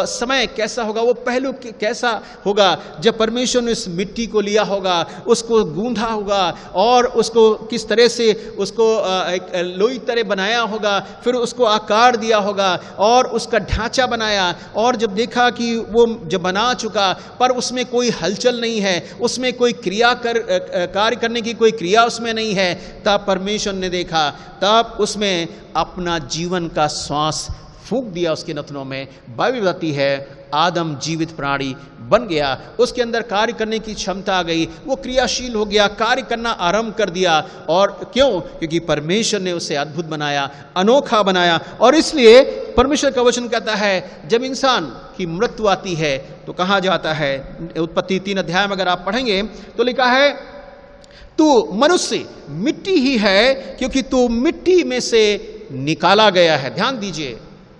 समय कैसा होगा, वो पहलू कैसा होगा जब परमेश्वर ने इस मिट्टी को लिया होगा, उसको गूंधा होगा और उसको किस तरह से उसको एक लोई तरह बनाया होगा, फिर उसको आकार दिया होगा और उसका ढांचा बनाया। और जब देखा कि वो जब बना चुका पर उसमें कोई हलचल नहीं है, उसमें कोई कार्य करने की कोई क्रिया उसमें नहीं है, तब परमेश्वर ने देखा, तब उसमें अपना जीवन का श्वास फूंक दिया उसके नथनों में। बाइबल बताती है आदम जीवित प्राणी बन गया, उसके अंदर कार्य करने की क्षमता आ गई, वो क्रियाशील हो गया, कार्य करना आरंभ कर दिया। और क्यों? क्योंकि परमेश्वर ने उसे अद्भुत बनाया, अनोखा बनाया। और इसलिए परमेश्वर का वचन कहता है जब इंसान की मृत्यु आती है तो कहा जाता है, उत्पत्ति 3 अध्याय में अगर आप पढ़ेंगे तो लिखा है तू मनुष्य मिट्टी ही है क्योंकि तू मिट्टी में से निकाला गया है। ध्यान दीजिए,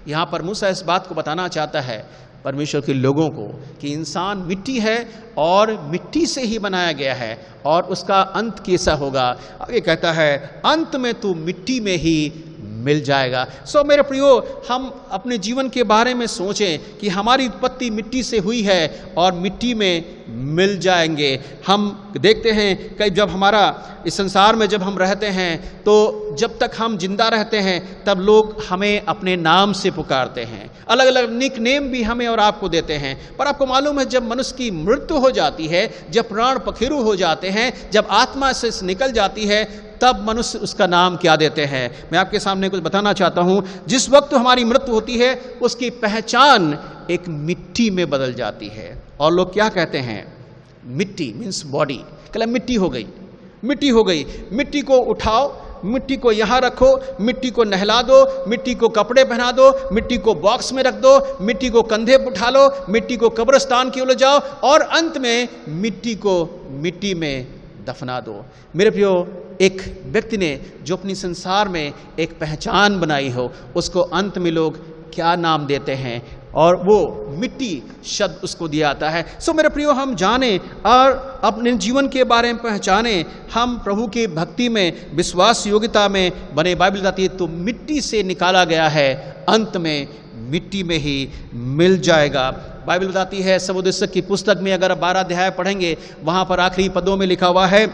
यहां पर मूसा इस बात को बताना चाहता है परमेश्वर के लोगों को कि इंसान मिट्टी है और मिट्टी से ही बनाया गया है और उसका अंत कैसा होगा। आगे कहता है अंत में तू मिट्टी में ही मिल जाएगा। सो मेरे प्रियो, हम अपने जीवन के बारे में सोचें कि हमारी उत्पत्ति मिट्टी से हुई है और मिट्टी में मिल जाएंगे। हम देखते हैं कि जब हमारा इस संसार में जब हम रहते हैं तो जब तक हम जिंदा रहते हैं तब लोग हमें अपने नाम से पुकारते हैं, अलग अलग निक नेम भी हमें और आपको देते हैं। पर आपको मालूम है जब मनुष्य की मृत्यु हो जाती है, जब प्राण पखेरु हो जाते हैं, जब आत्मा से निकल जाती है, तब मनुष्य उसका नाम क्या देते हैं। मैं आपके सामने कुछ बताना चाहता हूं। जिस वक्त हमारी मृत्यु होती है उसकी पहचान एक मिट्टी में बदल जाती है। और लोग क्या कहते हैं? मिट्टी मीन्स बॉडी। कहला मिट्टी हो गई, मिट्टी हो गई। मिट्टी को उठाओ, मिट्टी को यहाँ रखो, मिट्टी को नहला दो, मिट्टी को कपड़े पहना दो, मिट्टी को बॉक्स में रख दो, मिट्टी को कंधे पर उठा लो, मिट्टी को कब्रिस्तान की ओर ले जाओ और अंत में मिट्टी को मिट्टी में दफना दो। मेरे प्रियो, एक व्यक्ति ने जो अपनी संसार में एक पहचान बनाई हो, उसको अंत में लोग क्या नाम देते हैं और वो मिट्टी शब्द उसको दिया जाता है। सो मेरे प्रियो, हम जाने और अपने जीवन के बारे में पहचाने, हम प्रभु की भक्ति में, विश्वास योग्यता में बने। बाइबल बताती है तो मिट्टी से निकाला गया है, अंत में मिट्टी में ही मिल जाएगा। बाइबल बताती है सबोदेशक की पुस्तक में अगर 12 अध्याय पढ़ेंगे, वहां पर आखिरी पदों में लिखा हुआ है,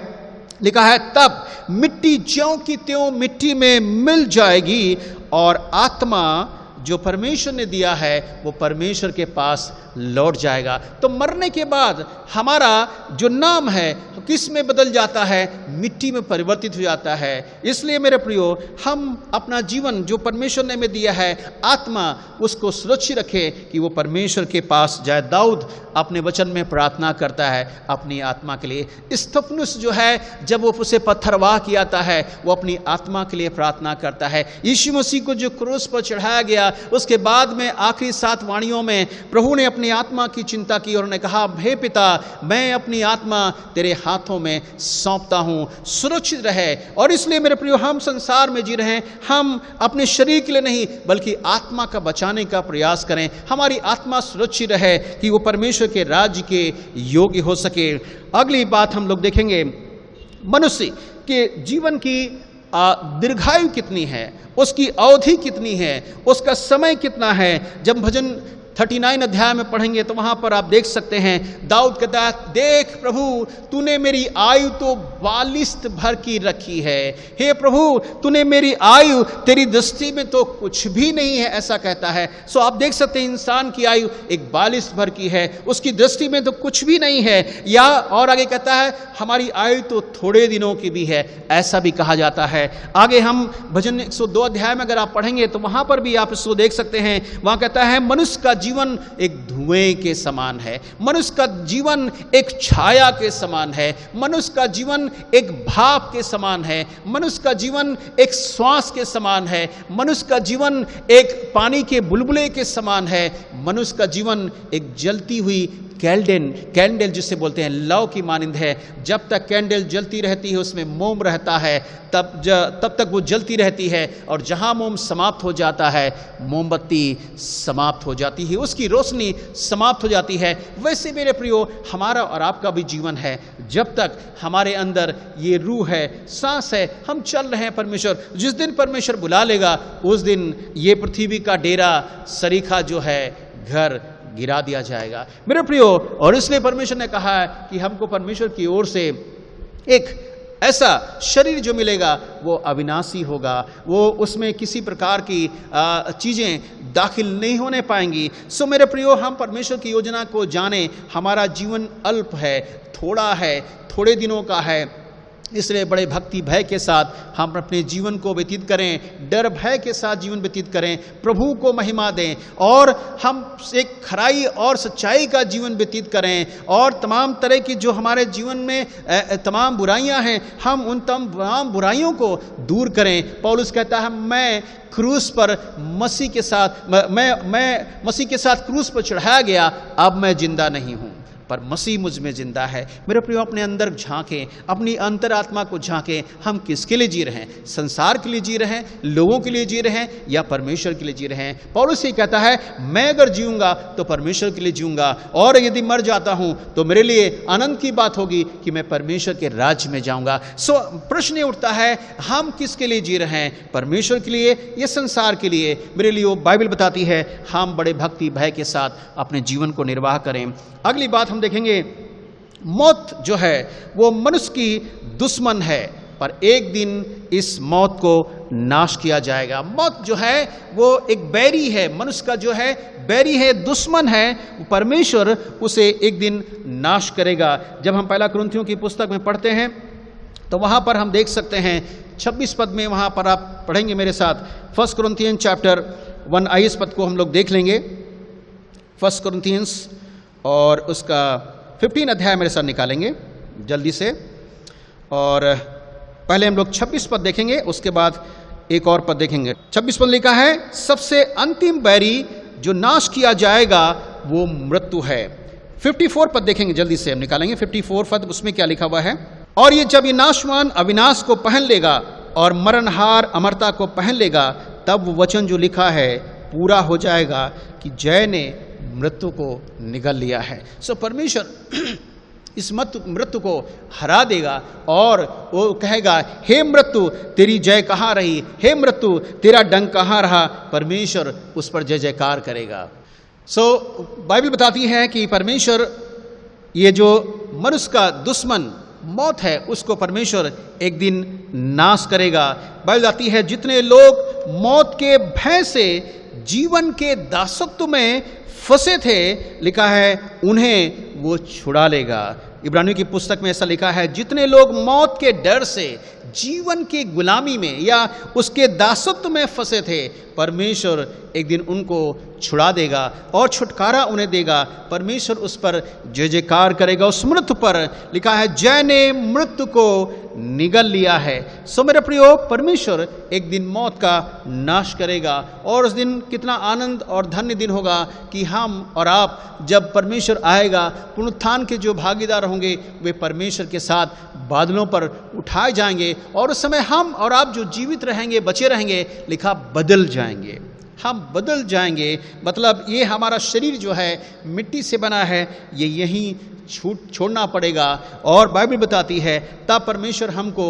लिखा है तब मिट्टी ज्यों की त्यों मिट्टी में मिल जाएगी और आत्मा जो परमेश्वर ने दिया है वो परमेश्वर के पास लौट जाएगा। तो मरने के बाद हमारा जो नाम है किस में बदल जाता है? मिट्टी में परिवर्तित हो जाता है। इसलिए मेरे प्रियो, हम अपना जीवन जो परमेश्वर ने हमें दिया है, आत्मा, उसको सुरक्षित रखें कि वो परमेश्वर के पास जाए। दाऊद अपने वचन में प्रार्थना करता है अपनी आत्मा के लिए। स्तफनुस जो है, जब वो उसे पत्थरवाह किया जाता है, वो अपनी आत्मा के लिए प्रार्थना करता है। यीशु मसीह को जो क्रूस पर चढ़ाया गया, उसके बाद में आखिरी 7 वाणियों में प्रभु ने अपनी आत्मा की चिंता की और ने कहा, हे पिता, मैं अपनी आत्मा तेरे हाथों में सौंपता हूं, सुरक्षित रहे। और इसलिए मेरे प्रियो, हम संसार में जी रहे हैं, हम अपने शरीर के लिए नहीं बल्कि आत्मा का बचाने का प्रयास करें। हमारी आत्मा सुरक्षित रहे कि वो परमेश्वर के राज्य के योग्य हो सके। अगली बात हम लोग देखेंगे, मनुष्य के जीवन की दीर्घायु कितनी है, उसकी अवधि कितनी है, उसका समय कितना है। जब भजन 39 अध्याय में पढ़ेंगे तो वहां पर आप देख सकते हैं, दाऊद कहता है, देख प्रभु, तूने मेरी आयु तो 42 भर की रखी है। हे प्रभु, तूने मेरी आयु, तेरी दृष्टि में तो कुछ भी नहीं है, ऐसा कहता है। सो आप देख सकते हैं, इंसान की आयु एक 42 भर की है, उसकी दृष्टि में तो कुछ भी नहीं है। या और आगे कहता है, हमारी आयु तो थोड़े दिनों की भी है, ऐसा भी कहा जाता है। आगे हम भजन 102 अध्याय में अगर आप पढ़ेंगे तो वहां पर भी आप इसको देख सकते हैं। वहां कहता है, मनुष्य का जीवन एक धुएं के समान है, मनुष्य का जीवन एक छाया के समान है, मनुष्य का जीवन एक भाप के समान है, मनुष्य का जीवन एक श्वास के समान है, मनुष्य का जीवन एक पानी के बुलबुले के समान है, मनुष्य का जीवन एक जलती हुई कैंडल जिसे बोलते हैं लौ की मानिंद है। जब तक कैंडल जलती रहती है, उसमें मोम रहता है, तब तक वो जलती रहती है, और जहां मोम समाप्त हो जाता है, मोमबत्ती समाप्त हो जाती है, उसकी रोशनी समाप्त हो जाती है। वैसे मेरे प्रियो, हमारा और आपका भी जीवन है। जब तक हमारे अंदर ये रूह है, सांस है, हम चल रहे हैं परमेश्वर, जिस दिन परमेश्वर बुला लेगा उस दिन ये पृथ्वी का डेरा सरीखा जो है घर गिरा दिया जाएगा मेरे प्रियो। और इसलिए परमेश्वर ने कहा है कि हमको परमेश्वर की ओर से एक ऐसा शरीर जो मिलेगा वो अविनाशी होगा, वो उसमें किसी प्रकार की चीज़ें दाखिल नहीं होने पाएंगी। सो मेरे प्रियो, हम परमेश्वर की योजना को जाने। हमारा जीवन अल्प है, थोड़ा है, थोड़े दिनों का है, इसलिए बड़े भक्ति भय के साथ हम अपने जीवन को व्यतीत करें, डर भय के साथ जीवन व्यतीत करें, प्रभु को महिमा दें, और हम एक खराई और सच्चाई का जीवन व्यतीत करें, और तमाम तरह की जो हमारे जीवन में तमाम बुराइयां हैं, हम उन तमाम बुराइयों को दूर करें। पौलुस कहता है, मैं क्रूस पर मसीह के साथ मैं मसीह के साथ क्रूस पर चढ़ाया गया, अब मैं जिंदा नहीं हूँ पर मसीह मुझ में जिंदा है। मेरे प्रियो, अपने अंदर झांकें, अपनी अंतरात्मा को झांकें। हम किसके लिए जी रहे हैं? संसार के लिए जी रहे हैं, लोगों के लिए जी रहे हैं, या परमेश्वर के लिए जी रहे हैं? पौलुस ये कहता है, मैं अगर जीऊंगा तो परमेश्वर के लिए जीऊंगा, और यदि मर जाता हूं तो मेरे लिए आनंद की बात होगी कि मैं परमेश्वर के राज्य में जाऊंगा। सो प्रश्न ये उठता है, हम किसके लिए जी रहे हैं? परमेश्वर के लिए या संसार के लिए? मेरे लिए बाइबल बताती है, हम बड़े भक्ति भय के साथ अपने जीवन को निर्वाह करें। अगली बात हम देखेंगे, मौत जो है वो मनुष्य की दुश्मन है, पर एक दिन इस मौत को नाश किया जाएगा। मौत जो है वो एक बैरी है, मनुष्य का जो है बैरी है, दुश्मन है। परमेश्वर उसे एक दिन नाश करेगा। जब हम पहला कुरिन्थियों की पुस्तक में पढ़ते हैं तो वहां पर हम देख सकते हैं 26 पद में, वहां पर आप पढ़ेंगे मेरे साथ, 1 कुरिन्थियंस चैप्टर 1 21 पद को हम लोग देख लेंगे। 1 कुरिन्थियंस और उसका 15 अध्याय मेरे साथ निकालेंगे जल्दी से, और पहले हम लोग 26 पद देखेंगे, उसके बाद एक और पद देखेंगे। 26 पद लिखा है, सबसे अंतिम बैरी जो नाश किया जाएगा वो मृत्यु है। 54 पद देखेंगे, जल्दी से हम निकालेंगे 54 पद। उसमें क्या लिखा हुआ है? और ये जब ये नाशवान अविनाश को पहन लेगा और मरणहार अमरता को पहन लेगा, तब वो वचन जो लिखा है पूरा हो जाएगा कि जय ने मृत्यु को निगल लिया है। सो परमेश्वर इस मृत्यु को हरा देगा, और वो कहेगा, हे मृत्यु तेरी जय कहाँ रही, हे मृत्यु तेरा डंक कहाँ रहा। परमेश्वर उस पर जय जयकार करेगा। सो बाइबल बताती है कि परमेश्वर ये जो मनुष्य का दुश्मन मौत है उसको परमेश्वर एक दिन नाश करेगा। बाइबल बताती है, जितने लोग मौत के भय से जीवन के दासत्व में फंसे थे, लिखा है, उन्हें वो छुड़ा लेगा। इब्रानियों की पुस्तक में ऐसा लिखा है, जितने लोग मौत के डर से जीवन की गुलामी में या उसके दासत्व में फंसे थे, परमेश्वर एक दिन उनको छुड़ा देगा और छुटकारा उन्हें देगा। परमेश्वर उस पर जय जयकार करेगा। उस मृत्यु पर लिखा है, जय ने मृत्यु को निगल लिया है। सो मेरे प्रियो, परमेश्वर एक दिन मौत का नाश करेगा और उस दिन कितना आनंद और धन्य दिन होगा कि हम और आप जब परमेश्वर आएगा, पुनरुत्थान के जो भागीदार होंगे वे परमेश्वर के साथ बादलों पर उठाए जाएंगे और उस समय हम और आप जो जीवित रहेंगे, बचे रहेंगे, लिखा बदल जाएंगे। हम बदल जाएंगे, मतलब ये हमारा शरीर जो है मिट्टी से बना है, ये यहीं छोड़ना पड़ेगा। और बाइबल बताती है तब परमेश्वर हमको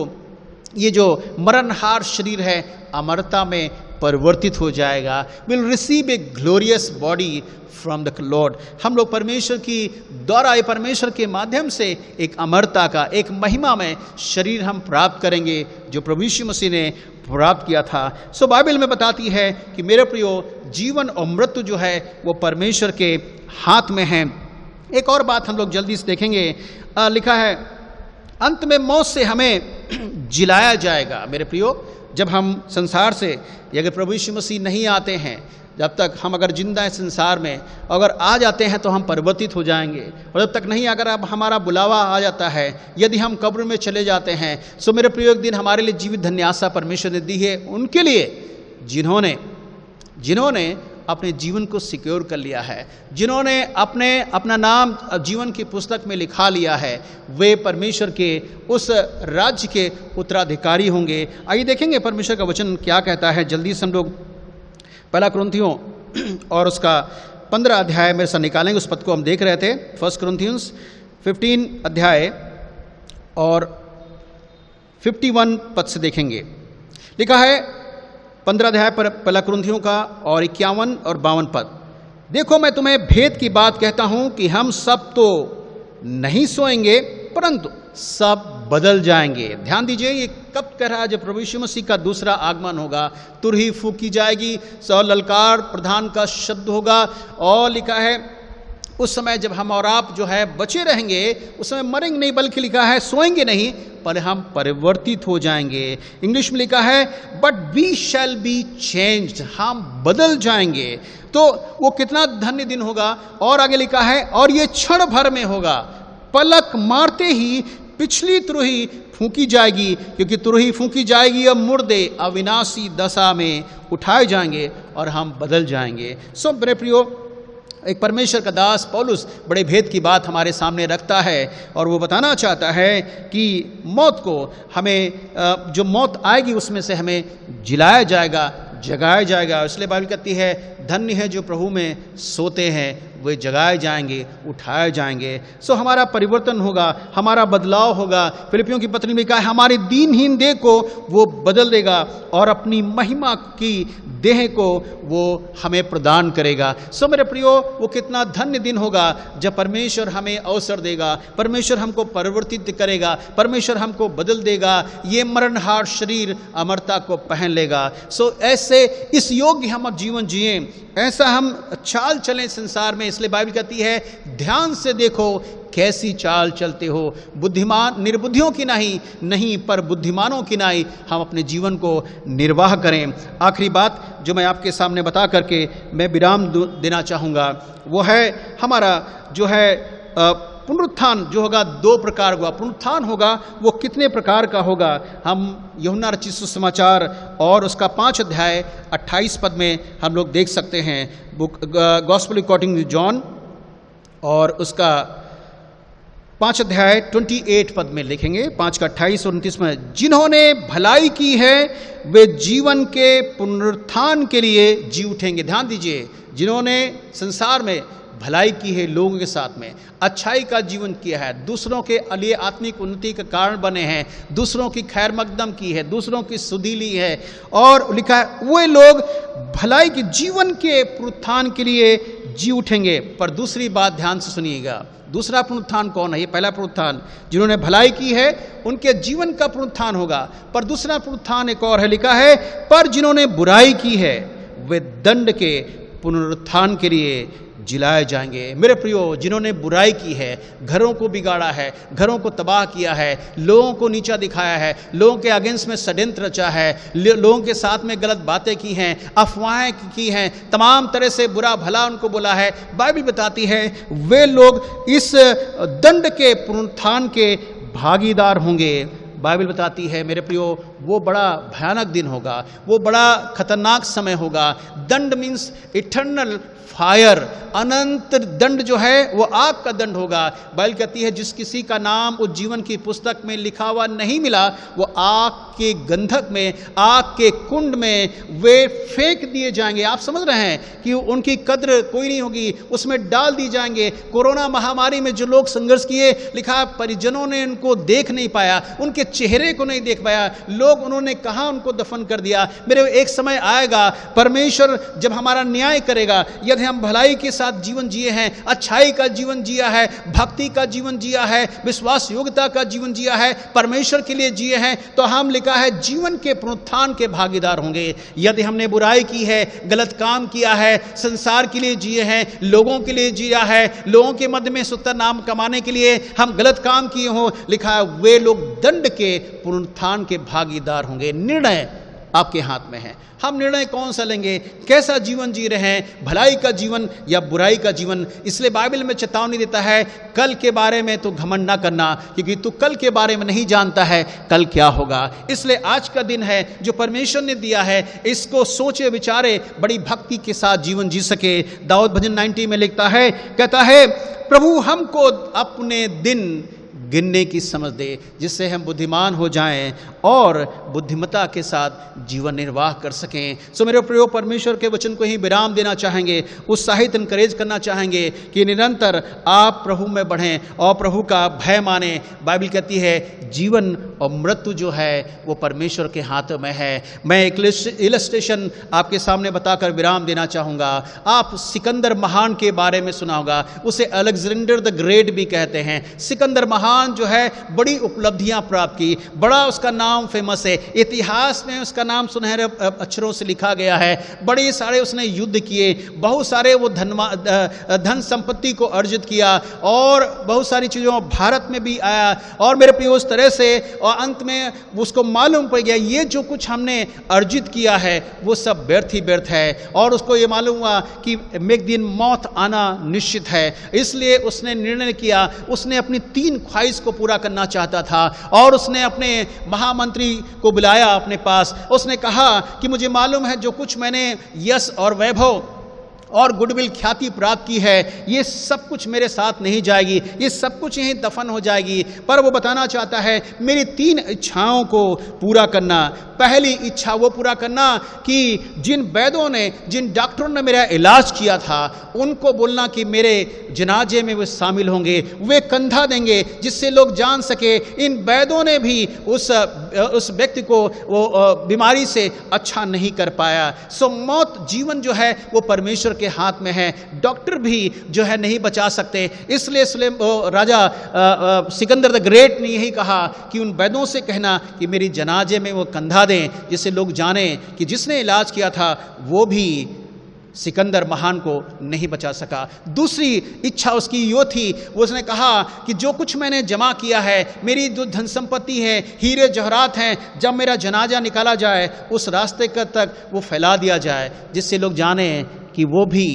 ये जो मरणहार शरीर है अमरता में परिवर्तित हो जाएगा। Will receive a glorious body from the Lord. हम लोग परमेश्वर की द्वारा, ये परमेश्वर के माध्यम से एक अमरता का, एक महिमा में शरीर हम प्राप्त करेंगे जो प्रभु यीशु मसीह ने प्राप्त किया था। सो बाइबल में बताती है कि मेरे प्रियो, जीवन और मृत्यु जो है वो परमेश्वर के हाथ में है। एक और बात हम लोग जल्दी से देखेंगे, लिखा है अंत में मौत से हमें जिलाया जाएगा। मेरे प्रियो, जब हम संसार से, अगर प्रभु यीशु मसीह नहीं आते हैं, जब तक हम अगर जिंदा हैं संसार में, अगर आ जाते हैं तो हम परिवर्तित हो जाएंगे, और जब तक नहीं, अगर अब हमारा बुलावा आ जाता है, यदि हम कब्र में चले जाते हैं, सो मेरे प्रिय, एक दिन हमारे लिए जीवित धन्यासा परमेश्वर ने दी है उनके लिए जिन्होंने अपने जीवन को सिक्योर कर लिया है, जिन्होंने अपना नाम जीवन की पुस्तक में लिखा लिया है, वे परमेश्वर के उस राज्य के उत्तराधिकारी होंगे। आइए देखेंगे परमेश्वर का वचन क्या कहता है। जल्दी से हम लोग पहला कुरिन्थियों और उसका 15 अध्याय मेरे साथ निकालेंगे। उस पद को हम देख रहे थे, 1 कुरिन्थियंस 15 अध्याय और 51 पद से देखेंगे। लिखा है 15 अध्याय पर पहला कुरिन्थियों का और 51 और 52 पद। देखो, मैं तुम्हें भेद की बात कहता हूं कि हम सब तो नहीं सोएंगे, परंतु सब बदल जाएंगे। ध्यान दीजिए, ये कब कह रहा है? जब प्रभु यीशु मसीह का दूसरा आगमन होगा, तुरही फूकी जाएगी, सौ ललकार प्रधान का शब्द होगा, और लिखा है उस समय जब हम और आप जो है बचे रहेंगे, उस समय मरेंगे नहीं, बल्कि लिखा है सोएंगे नहीं, पर हम परिवर्तित हो जाएंगे। इंग्लिश में लिखा है but we shall be changed, हम बदल जाएंगे। तो वो कितना धन्य दिन होगा। और आगे लिखा है और ये क्षण भर में होगा, पलक मारते ही पिछली तुरही फूंकी जाएगी, क्योंकि तुरही फूंकी जाएगी और मुर्दे अविनाशी दशा में उठाए जाएंगे और हम बदल जाएंगे। सो मेरे प्रियो, एक परमेश्वर का दास पौलुस बड़े भेद की बात हमारे सामने रखता है और वो बताना चाहता है कि मौत को हमें, जो मौत आएगी उसमें से हमें जिलाया जाएगा, जगाया जाएगा। इसलिए बाइबल कहती है धन्य है जो प्रभु में सोते हैं, वे जगाए जाएंगे, उठाए जाएंगे। सो हमारा परिवर्तन होगा, हमारा बदलाव होगा। फिलिपियों की पत्री में कहा है हमारी दीनहीन देह को वो बदल देगा और अपनी महिमा की देह को वो हमें प्रदान करेगा। सो मेरे प्रियो, वो कितना धन्य दिन होगा जब परमेश्वर हमें अवसर देगा, परमेश्वर हमको परिवर्तित करेगा, परमेश्वर हमको बदल देगा, ये मरणहार शरीर अमरता को पहन लेगा। सो ऐसे इस योग्य हम अब जीवन जिए, ऐसा हम चाल चलें संसार में। इसलिए बाइबल कहती है ध्यान से देखो कैसी चाल चलते हो, बुद्धिमान निर्बुद्धियों की नहीं पर बुद्धिमानों की नहीं, हम अपने जीवन को निर्वाह करें। आखिरी बात जो मैं आपके सामने बता करके मैं विराम देना चाहूँगा, वो है हमारा जो है पुनरुत्थान जो होगा, दो प्रकार का पुनरुत्थान होगा। वो कितने प्रकार का होगा? हम यूहन्ना रचित सुसमाचार और उसका 5 अध्याय 28 पद में हम लोग देख सकते हैं। Book gospel according to John और उसका 5 अध्याय 28 पद में लिखेंगे, 5 का 28 और 29 में, जिन्होंने भलाई की है वे जीवन के पुनरुत्थान के लिए जी उठेंगे। ध्यान दीजिए, जिन्होंने संसार में भलाई की है, लोगों के साथ में अच्छाई का जीवन किया है, दूसरों के लिए आत्मिक उन्नति का कारण बने हैं, दूसरों की खैर मकदम की है, दूसरों की सुधि ली है, और लिखा है वे लोग भलाई के जीवन के पुनरुत्थान के लिए जी उठेंगे। पर दूसरी बात ध्यान से सुनिएगा, दूसरा पुनरुत्थान कौन है? ये पहला पुनरुत्थान जिन्होंने भलाई की है उनके जीवन का पुनरुत्थान होगा, पर दूसरा पुनरुत्थान एक और है, लिखा है पर जिन्होंने बुराई की है वे दंड के पुनरुत्थान के लिए जिलाए जाएंगे। मेरे प्रियो, जिन्होंने बुराई की है, घरों को बिगाड़ा है, घरों को तबाह किया है, लोगों को नीचा दिखाया है, लोगों के अगेंस्ट में षड्यंत्र रचा है, लोगों के साथ में गलत बातें की हैं, अफवाहें की हैं, तमाम तरह से बुरा भला उनको बोला है, बाइबल बताती है वे लोग इस दंड के पुनरुत्थान के भागीदार होंगे। बाइबल बताती है मेरे प्रियो, वो बड़ा भयानक दिन होगा, वो बड़ा खतरनाक समय होगा। दंड मीन्स इटर्नल फायर, अनंत दंड जो है वो आग का दंड होगा। बाइबल कहती है जिस किसी का नाम उस जीवन की पुस्तक में लिखा हुआ नहीं मिला, वो आग के गंधक में, आग के कुंड में वे फेंक दिए जाएंगे। आप समझ रहे हैं कि उनकी कद्र कोई नहीं होगी, उसमें डाल दी जाएंगे। कोरोना महामारी में जो लोग संघर्ष किए, लिखा परिजनों ने उनको देख नहीं पाया, उनके चेहरे को नहीं देख पाया, लोग उन्होंने कहाँ उनको दफन कर दिया। मेरे एक समय आएगा, परमेश्वर जब हमारा न्याय करेगा, यदि हम भलाई के साथ जीवन जिए हैं, अच्छाई का जीवन जिया है, भक्ति का जीवन जिया है, विश्वास योग्यता का जीवन जिया है, परमेश्वर के लिए जिए हैं, तो हम लिखा है जीवन के पुनरुत्थान के भागीदार होंगे। यदि हमने बुराई की है, गलत काम किया है, संसार के लिए जिए हैं, लोगों के लिए जिया है, लोगों के मध्य में सुंदर नाम कमाने के लिए हम गलत काम किए हो, लिखा है वे लोग दंड के पुनरुत्थान के भागीदार होंगे। निर्णय आपके हाथ में है। हम निर्णय कौन सा लेंगे, कैसा जीवन जी रहे हैं, भलाई का जीवन या बुराई का जीवन। इसलिए बाइबल में चेतावनी देता है, कल के बारे में तो घमंड ना करना, क्योंकि तू कल के बारे में नहीं जानता है कल क्या होगा। इसलिए आज का दिन है जो परमेश्वर ने दिया है, इसको सोचे विचारे, बड़ी भक्ति के साथ जीवन जी सके। दाऊद भजन 90 में लिखता है, कहता है प्रभु हमको अपने दिन गिनने की समझ दे, जिससे हम बुद्धिमान हो जाएं और बुद्धिमता के साथ जीवन निर्वाह कर सकें। सो मेरे प्रियो, परमेश्वर के वचन को ही विराम देना चाहेंगे, उत्साहित इनकरेज करना चाहेंगे कि निरंतर आप प्रभु में बढ़ें और प्रभु का भय माने। बाइबल कहती है जीवन और मृत्यु जो है वो परमेश्वर के हाथों में है। मैं एक इलस्ट्रेशन आपके सामने बताकर विराम देना चाहूँगा। आप सिकंदर महान के बारे में सुना होगा, उसे अलेक्जेंडर द ग्रेट भी कहते हैं। सिकंदर महान जो है बड़ी उपलब्धियां प्राप्त की, बड़ा उसका नाम फेमस है, इतिहास में उसका नाम सुनहरे अक्षरों से लिखा गया है। बड़े सारे उसने युद्ध किए, बहुत सारे वो धन संपत्ति को अर्जित किया और बहुत सारी चीज़ों भारत में भी आया। और मेरे प्रियो, उस तरह से और अंत में उसको मालूम पड़ गया ये जो कुछ हमने अर्जित किया है वो सब व्यर्थ ही व्यर्थ है। और उसको ये मालूम हुआ कि एक दिन मौत आना निश्चित है। इसलिए उसने निर्णय किया, उसने अपनी 3 ख्वाहिश को पूरा करना चाहता था और उसने अपने महामंत्री को बुलाया अपने पास। उसने कहा कि मुझे मालूम है जो कुछ मैंने यश और वैभव और गुडविल ख्याति प्राप्त की है, ये सब कुछ मेरे साथ नहीं जाएगी, ये सब कुछ यहीं दफन हो जाएगी। पर वो बताना चाहता है मेरी 3 इच्छाओं को पूरा करना। पहली इच्छा वो पूरा करना कि जिन वैद्यों ने, जिन डॉक्टरों ने मेरा इलाज किया था, उनको बोलना कि मेरे जनाजे में वे शामिल होंगे, वे कंधा देंगे, जिससे लोग जान सके इन वैद्यों ने भी उस व्यक्ति को वो बीमारी से अच्छा नहीं कर पाया। सो मौत जीवन जो है वो परमेश्वर के हाथ में है, डॉक्टर भी जो है नहीं बचा सकते। इसलिए राजा सिकंदर द ग्रेट ने यही कहा कि उन वैद्यों से कहना कि मेरी जनाजे में वो कंधा दें, जिससे लोग जाने कि जिसने इलाज किया था वो भी सिकंदर महान को नहीं बचा सका। दूसरी इच्छा उसकी यो थी, उसने कहा कि जो कुछ मैंने जमा किया है, मेरी जो धन संपत्ति है, हीरे जवाहरात हैं, जब मेरा जनाजा निकाला जाए उस रास्ते तक वो फैला दिया जाए, जिससे लोग जाने कि वो भी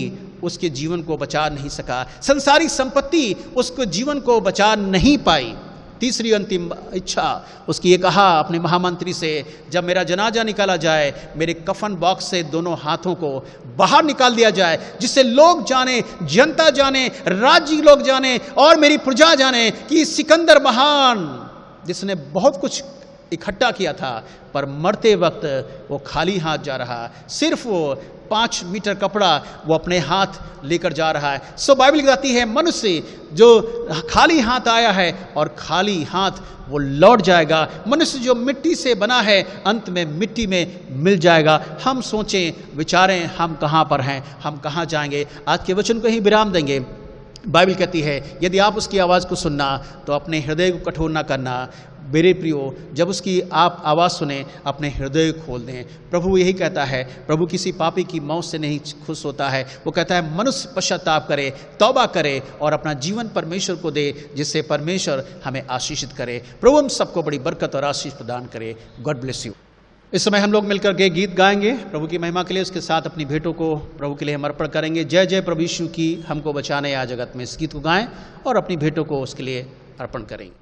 उसके जीवन को बचा नहीं सका, संसारिक संपत्ति उसको जीवन को बचा नहीं पाई। तीसरी अंतिम इच्छा उसकी ये कहा अपने महामंत्री से, जब मेरा जनाजा निकाला जाए मेरे कफन बॉक्स से दोनों हाथों को बाहर निकाल दिया जाए, जिससे लोग जाने, जनता जाने, राज्य लोग जाने और मेरी प्रजा जाने कि सिकंदर महान जिसने बहुत कुछ इकट्ठा किया था पर मरते वक्त वो खाली हाथ जा रहा, सिर्फ वो 5 मीटर कपड़ा वो अपने हाथ लेकर जा रहा है। सो बाइबल कहती है मनुष्य जो खाली हाथ आया है और खाली हाथ वो लौट जाएगा। मनुष्य जो मिट्टी से बना है अंत में मिट्टी में मिल जाएगा। हम सोचें विचारें हम कहाँ पर हैं, हम कहाँ जाएंगे। आज के वचन को ही विराम देंगे। बाइबल कहती है यदि आप उसकी आवाज़ को सुनना तो अपने हृदय को कठोर ना करना। मेरे प्रियो, जब उसकी आप आवाज़ सुने अपने हृदय खोल दें। प्रभु यही कहता है, प्रभु किसी पापी की मौत से नहीं खुश होता है। वो कहता है मनुष्य पश्चाताप करे, तौबा करे और अपना जीवन परमेश्वर को दे, जिससे परमेश्वर हमें आशीषित करे। प्रभु हम सबको बड़ी बरकत और आशीष प्रदान करे। God bless you. इस समय हम लोग मिलकर के गीत गाएंगे प्रभु की महिमा के लिए। उसके साथ अपनी भेंटों को प्रभु के लिए हम अर्पण करेंगे। जय जय प्रभु यीशु की हमको बचाने आ जगत में, इस गीत को गाएं और अपनी भेंटों को उसके लिए अर्पण करेंगे।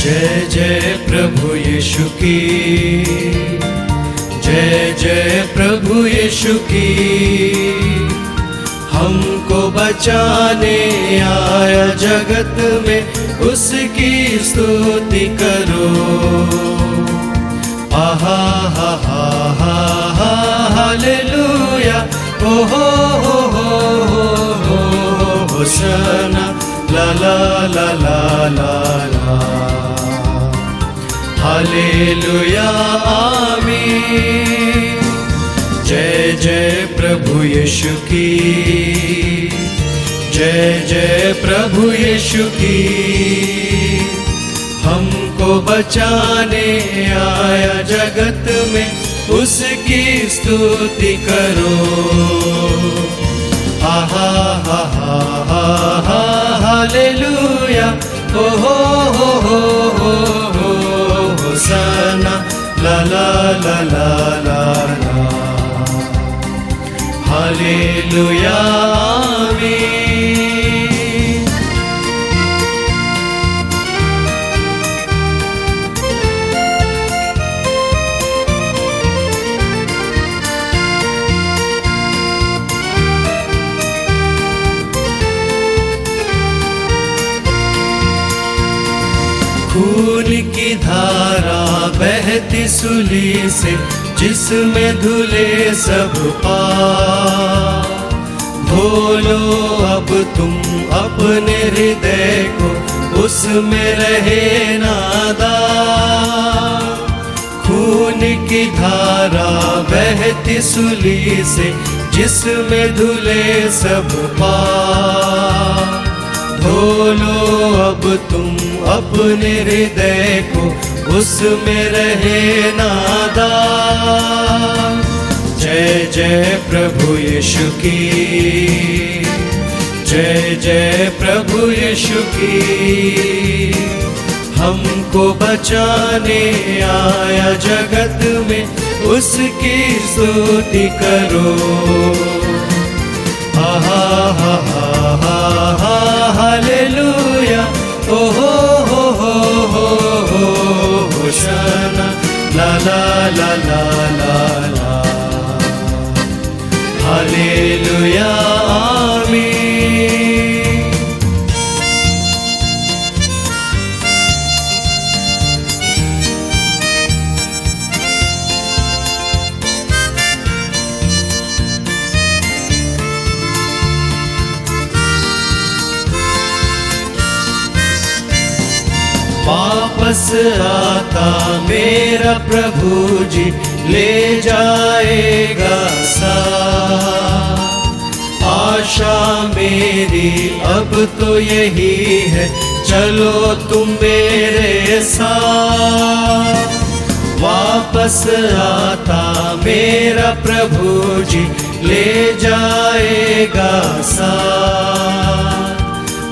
जय जय प्रभु यीशु की, जय जय प्रभु यीशु की, हमको बचाने आया जगत में, उसकी स्तुति करो। आहा हा हा हा हा हालेलुया, ओ हो होशाना, ला ला ला ला ला ला, हालेलुया आमीन। जय जय प्रभु यीशु की, जय जय प्रभु यीशु की, हमको बचाने आया जगत में, उसकी स्तुति करो। आहा हा हा हा हा हालेलुया, ओ हो होशाना, ला ला ला ला ला ला, हालेलुया आमीन। खून की धारा बहती सूली से, जिसमें धुले सब पाप, धो लो अब तुम अपने हृदय को, उसमें रहे नादाग। खून की धारा बहती सूली से, जिसमें धुले सब पाप, धो लो अब तुम अपने हृदय को, उसमें रहे नादाग। जय जय प्रभु यीशु की, जय जय प्रभु यीशु की, हमको बचाने आया जगत में, उसकी स्तुति करो। आहा हा हा हा हा हालेलुया, ओ हो होशाना, ला ला ला ला ला ला, हालेलुया आमीन। वापस आता मेरा प्रभु जी, ले जाएगा साथ। आशा मेरी अब तो यही है, चलो तुम मेरे साथ। वापस आता मेरा प्रभु जी, ले जाएगा साथ।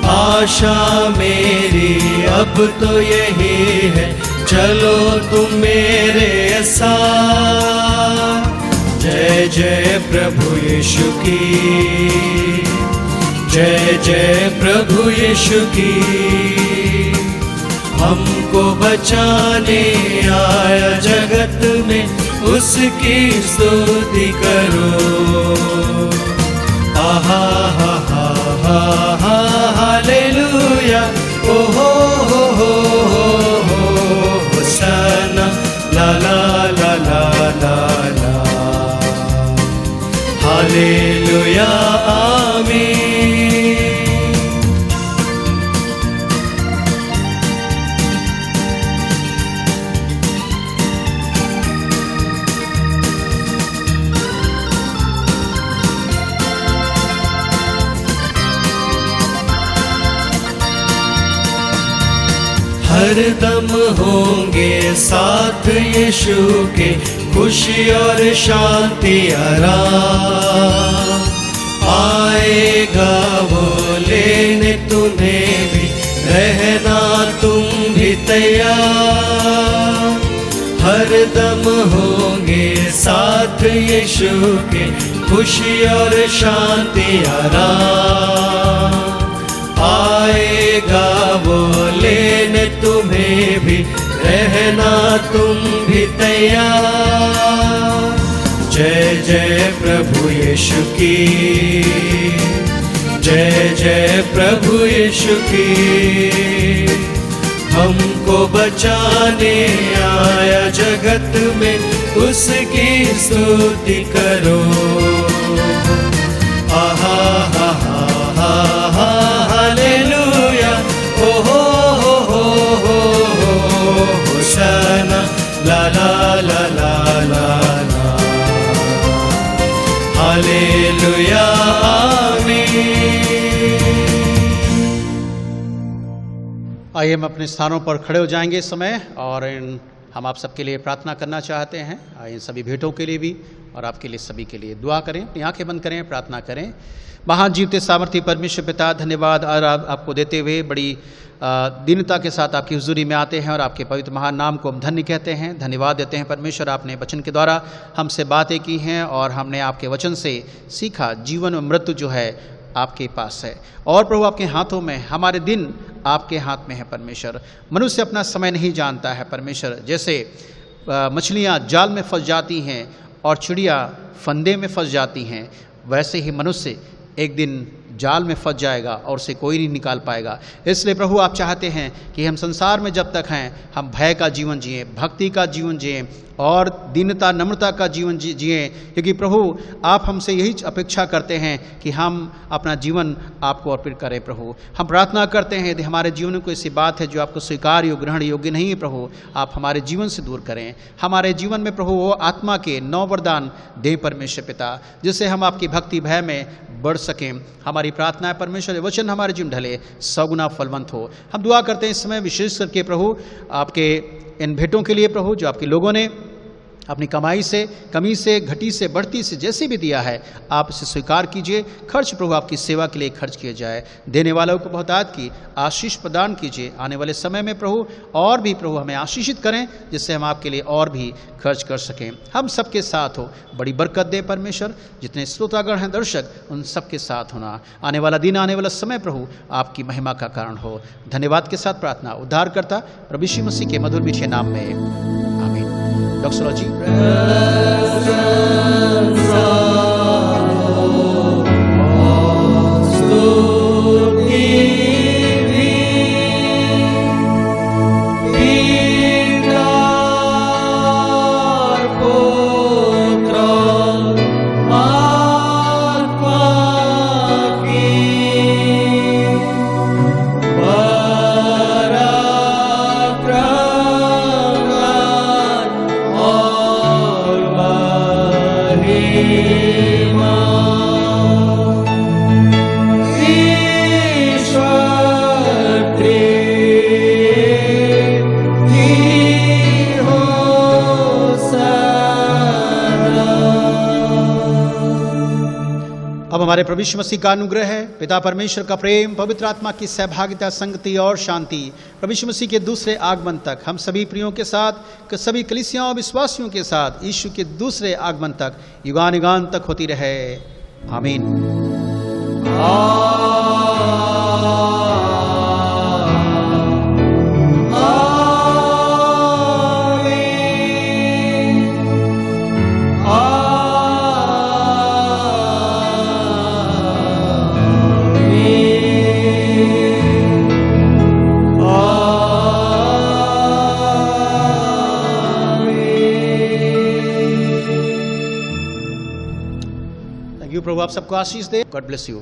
आशा मेरी अब तो यही है, चलो तुम मेरे साथ। जय जय प्रभु यीशु की, जय जय प्रभु यीशु की, हमको बचाने आया जगत में, उसकी स्तुति करो। आहा हा हा हा हा हालेलुया, ओ हो होशाना, ला ला ला ला हरदम होंगे साथ यीशु के, खुशी और शांति आराम। आएगा वो लेने तुम्हें भी, रहना तुम भी तैयार। हरदम होंगे साथ यीशु के, खुशी और शांति आराम। आएगा वो लेने तुम्हें भी, रहना तुम भी तैयार। जय जय प्रभु यीशु की, जय जय प्रभु यीशु की। हमको बचाने आया जगत में, उसकी स्तुति करो। आहा हा हा हा हालेलुया, ओ हो होशाना, ला ला ला ला ला ला, हालेलुया आमीन। आइए हम अपने स्थानों पर खड़े हो जाएंगे इस समय, और हम आप सबके लिए प्रार्थना करना चाहते हैं। इन सभी भेंटों के लिए भी और आपके लिए सभी के लिए दुआ करें। अपनी आंखें बंद करें, प्रार्थना करें। महान जीवते सामर्थी परमेश्वर पिता, धन्यवाद और आपको देते हुए बड़ी दीनता के साथ आपकी हुजूरी में आते हैं और आपके पवित्र महान नाम को हम धन्य कहते हैं, धन्यवाद देते हैं। परमेश्वर, आपने वचन के द्वारा हमसे बातें की हैं और हमने आपके वचन से सीखा जीवन और मृत्यु जो है आपके पास है। और प्रभु, आपके हाथों में, हमारे दिन आपके हाथ में है परमेश्वर। मनुष्य अपना समय नहीं जानता है परमेश्वर। जैसे मछलियाँ जाल में फंस जाती हैं और चिड़िया फंदे में फंस जाती हैं, वैसे ही मनुष्य एक दिन जाल में फंस जाएगा और उसे कोई नहीं निकाल पाएगा। इसलिए प्रभु, आप चाहते हैं कि हम संसार में जब तक हैं, हम भय का जीवन जिएं, भक्ति का जीवन जिएं और दीनता नम्रता का जीवन जिएं, क्योंकि प्रभु आप हमसे यही अपेक्षा करते हैं कि हम अपना जीवन आपको अर्पित करें। प्रभु, हम प्रार्थना करते हैं यदि हमारे जीवन में कोई ऐसी बात है जो आपको स्वीकार योग्य, ग्रहण योग्य नहीं है, प्रभु आप हमारे जीवन से दूर करें। हमारे जीवन में प्रभु वो आत्मा के 9 वरदान दें परमेश्वर पिता, जिससे हम आपकी भक्ति भय में बढ़ सकें। हमारी प्रार्थना है परमेश्वर, वचन हमारे जीवन ढले, 100 गुना फलवंत हो। हम दुआ करते हैं इस समय विशेष करके प्रभु आपके इन भेंटों के लिए प्रभु, जो आपके लोगों ने अपनी कमाई से, कमी से, घटी से, बढ़ती से जैसे भी दिया है, आप इसे स्वीकार कीजिए। खर्च प्रभु आपकी सेवा के लिए खर्च किया जाए। देने वालों को बहुतायत की आशीष प्रदान कीजिए। आने वाले समय में प्रभु और भी प्रभु हमें आशीषित करें, जिससे हम आपके लिए और भी खर्च कर सकें। हम सबके साथ हो, बड़ी बरकत दे परमेश्वर। जितने श्रोतागण हैं, दर्शक, उन सबके साथ होना। आने वाला दिन, आने वाला समय प्रभु आपकी महिमा का कारण हो। धन्यवाद के साथ प्रार्थना उद्धारकर्ता प्रभु यीशु मसीह के मधुर मीठे नाम में, आमीन। डॉक्टर जी, हमारे प्रभु यीशु मसीह का अनुग्रह है, पिता परमेश्वर का प्रेम, पवित्र आत्मा की सहभागिता, संगति और शांति प्रभु यीशु मसीह के दूसरे आगमन तक हम सभी प्रियों के साथ, सभी कलीसियाओं और विश्वासियों के साथ यीशु के दूसरे आगमन तक युगानुगान तक होती रहे। आमीन। प्रभु आप सबको आशीष दे। God bless you.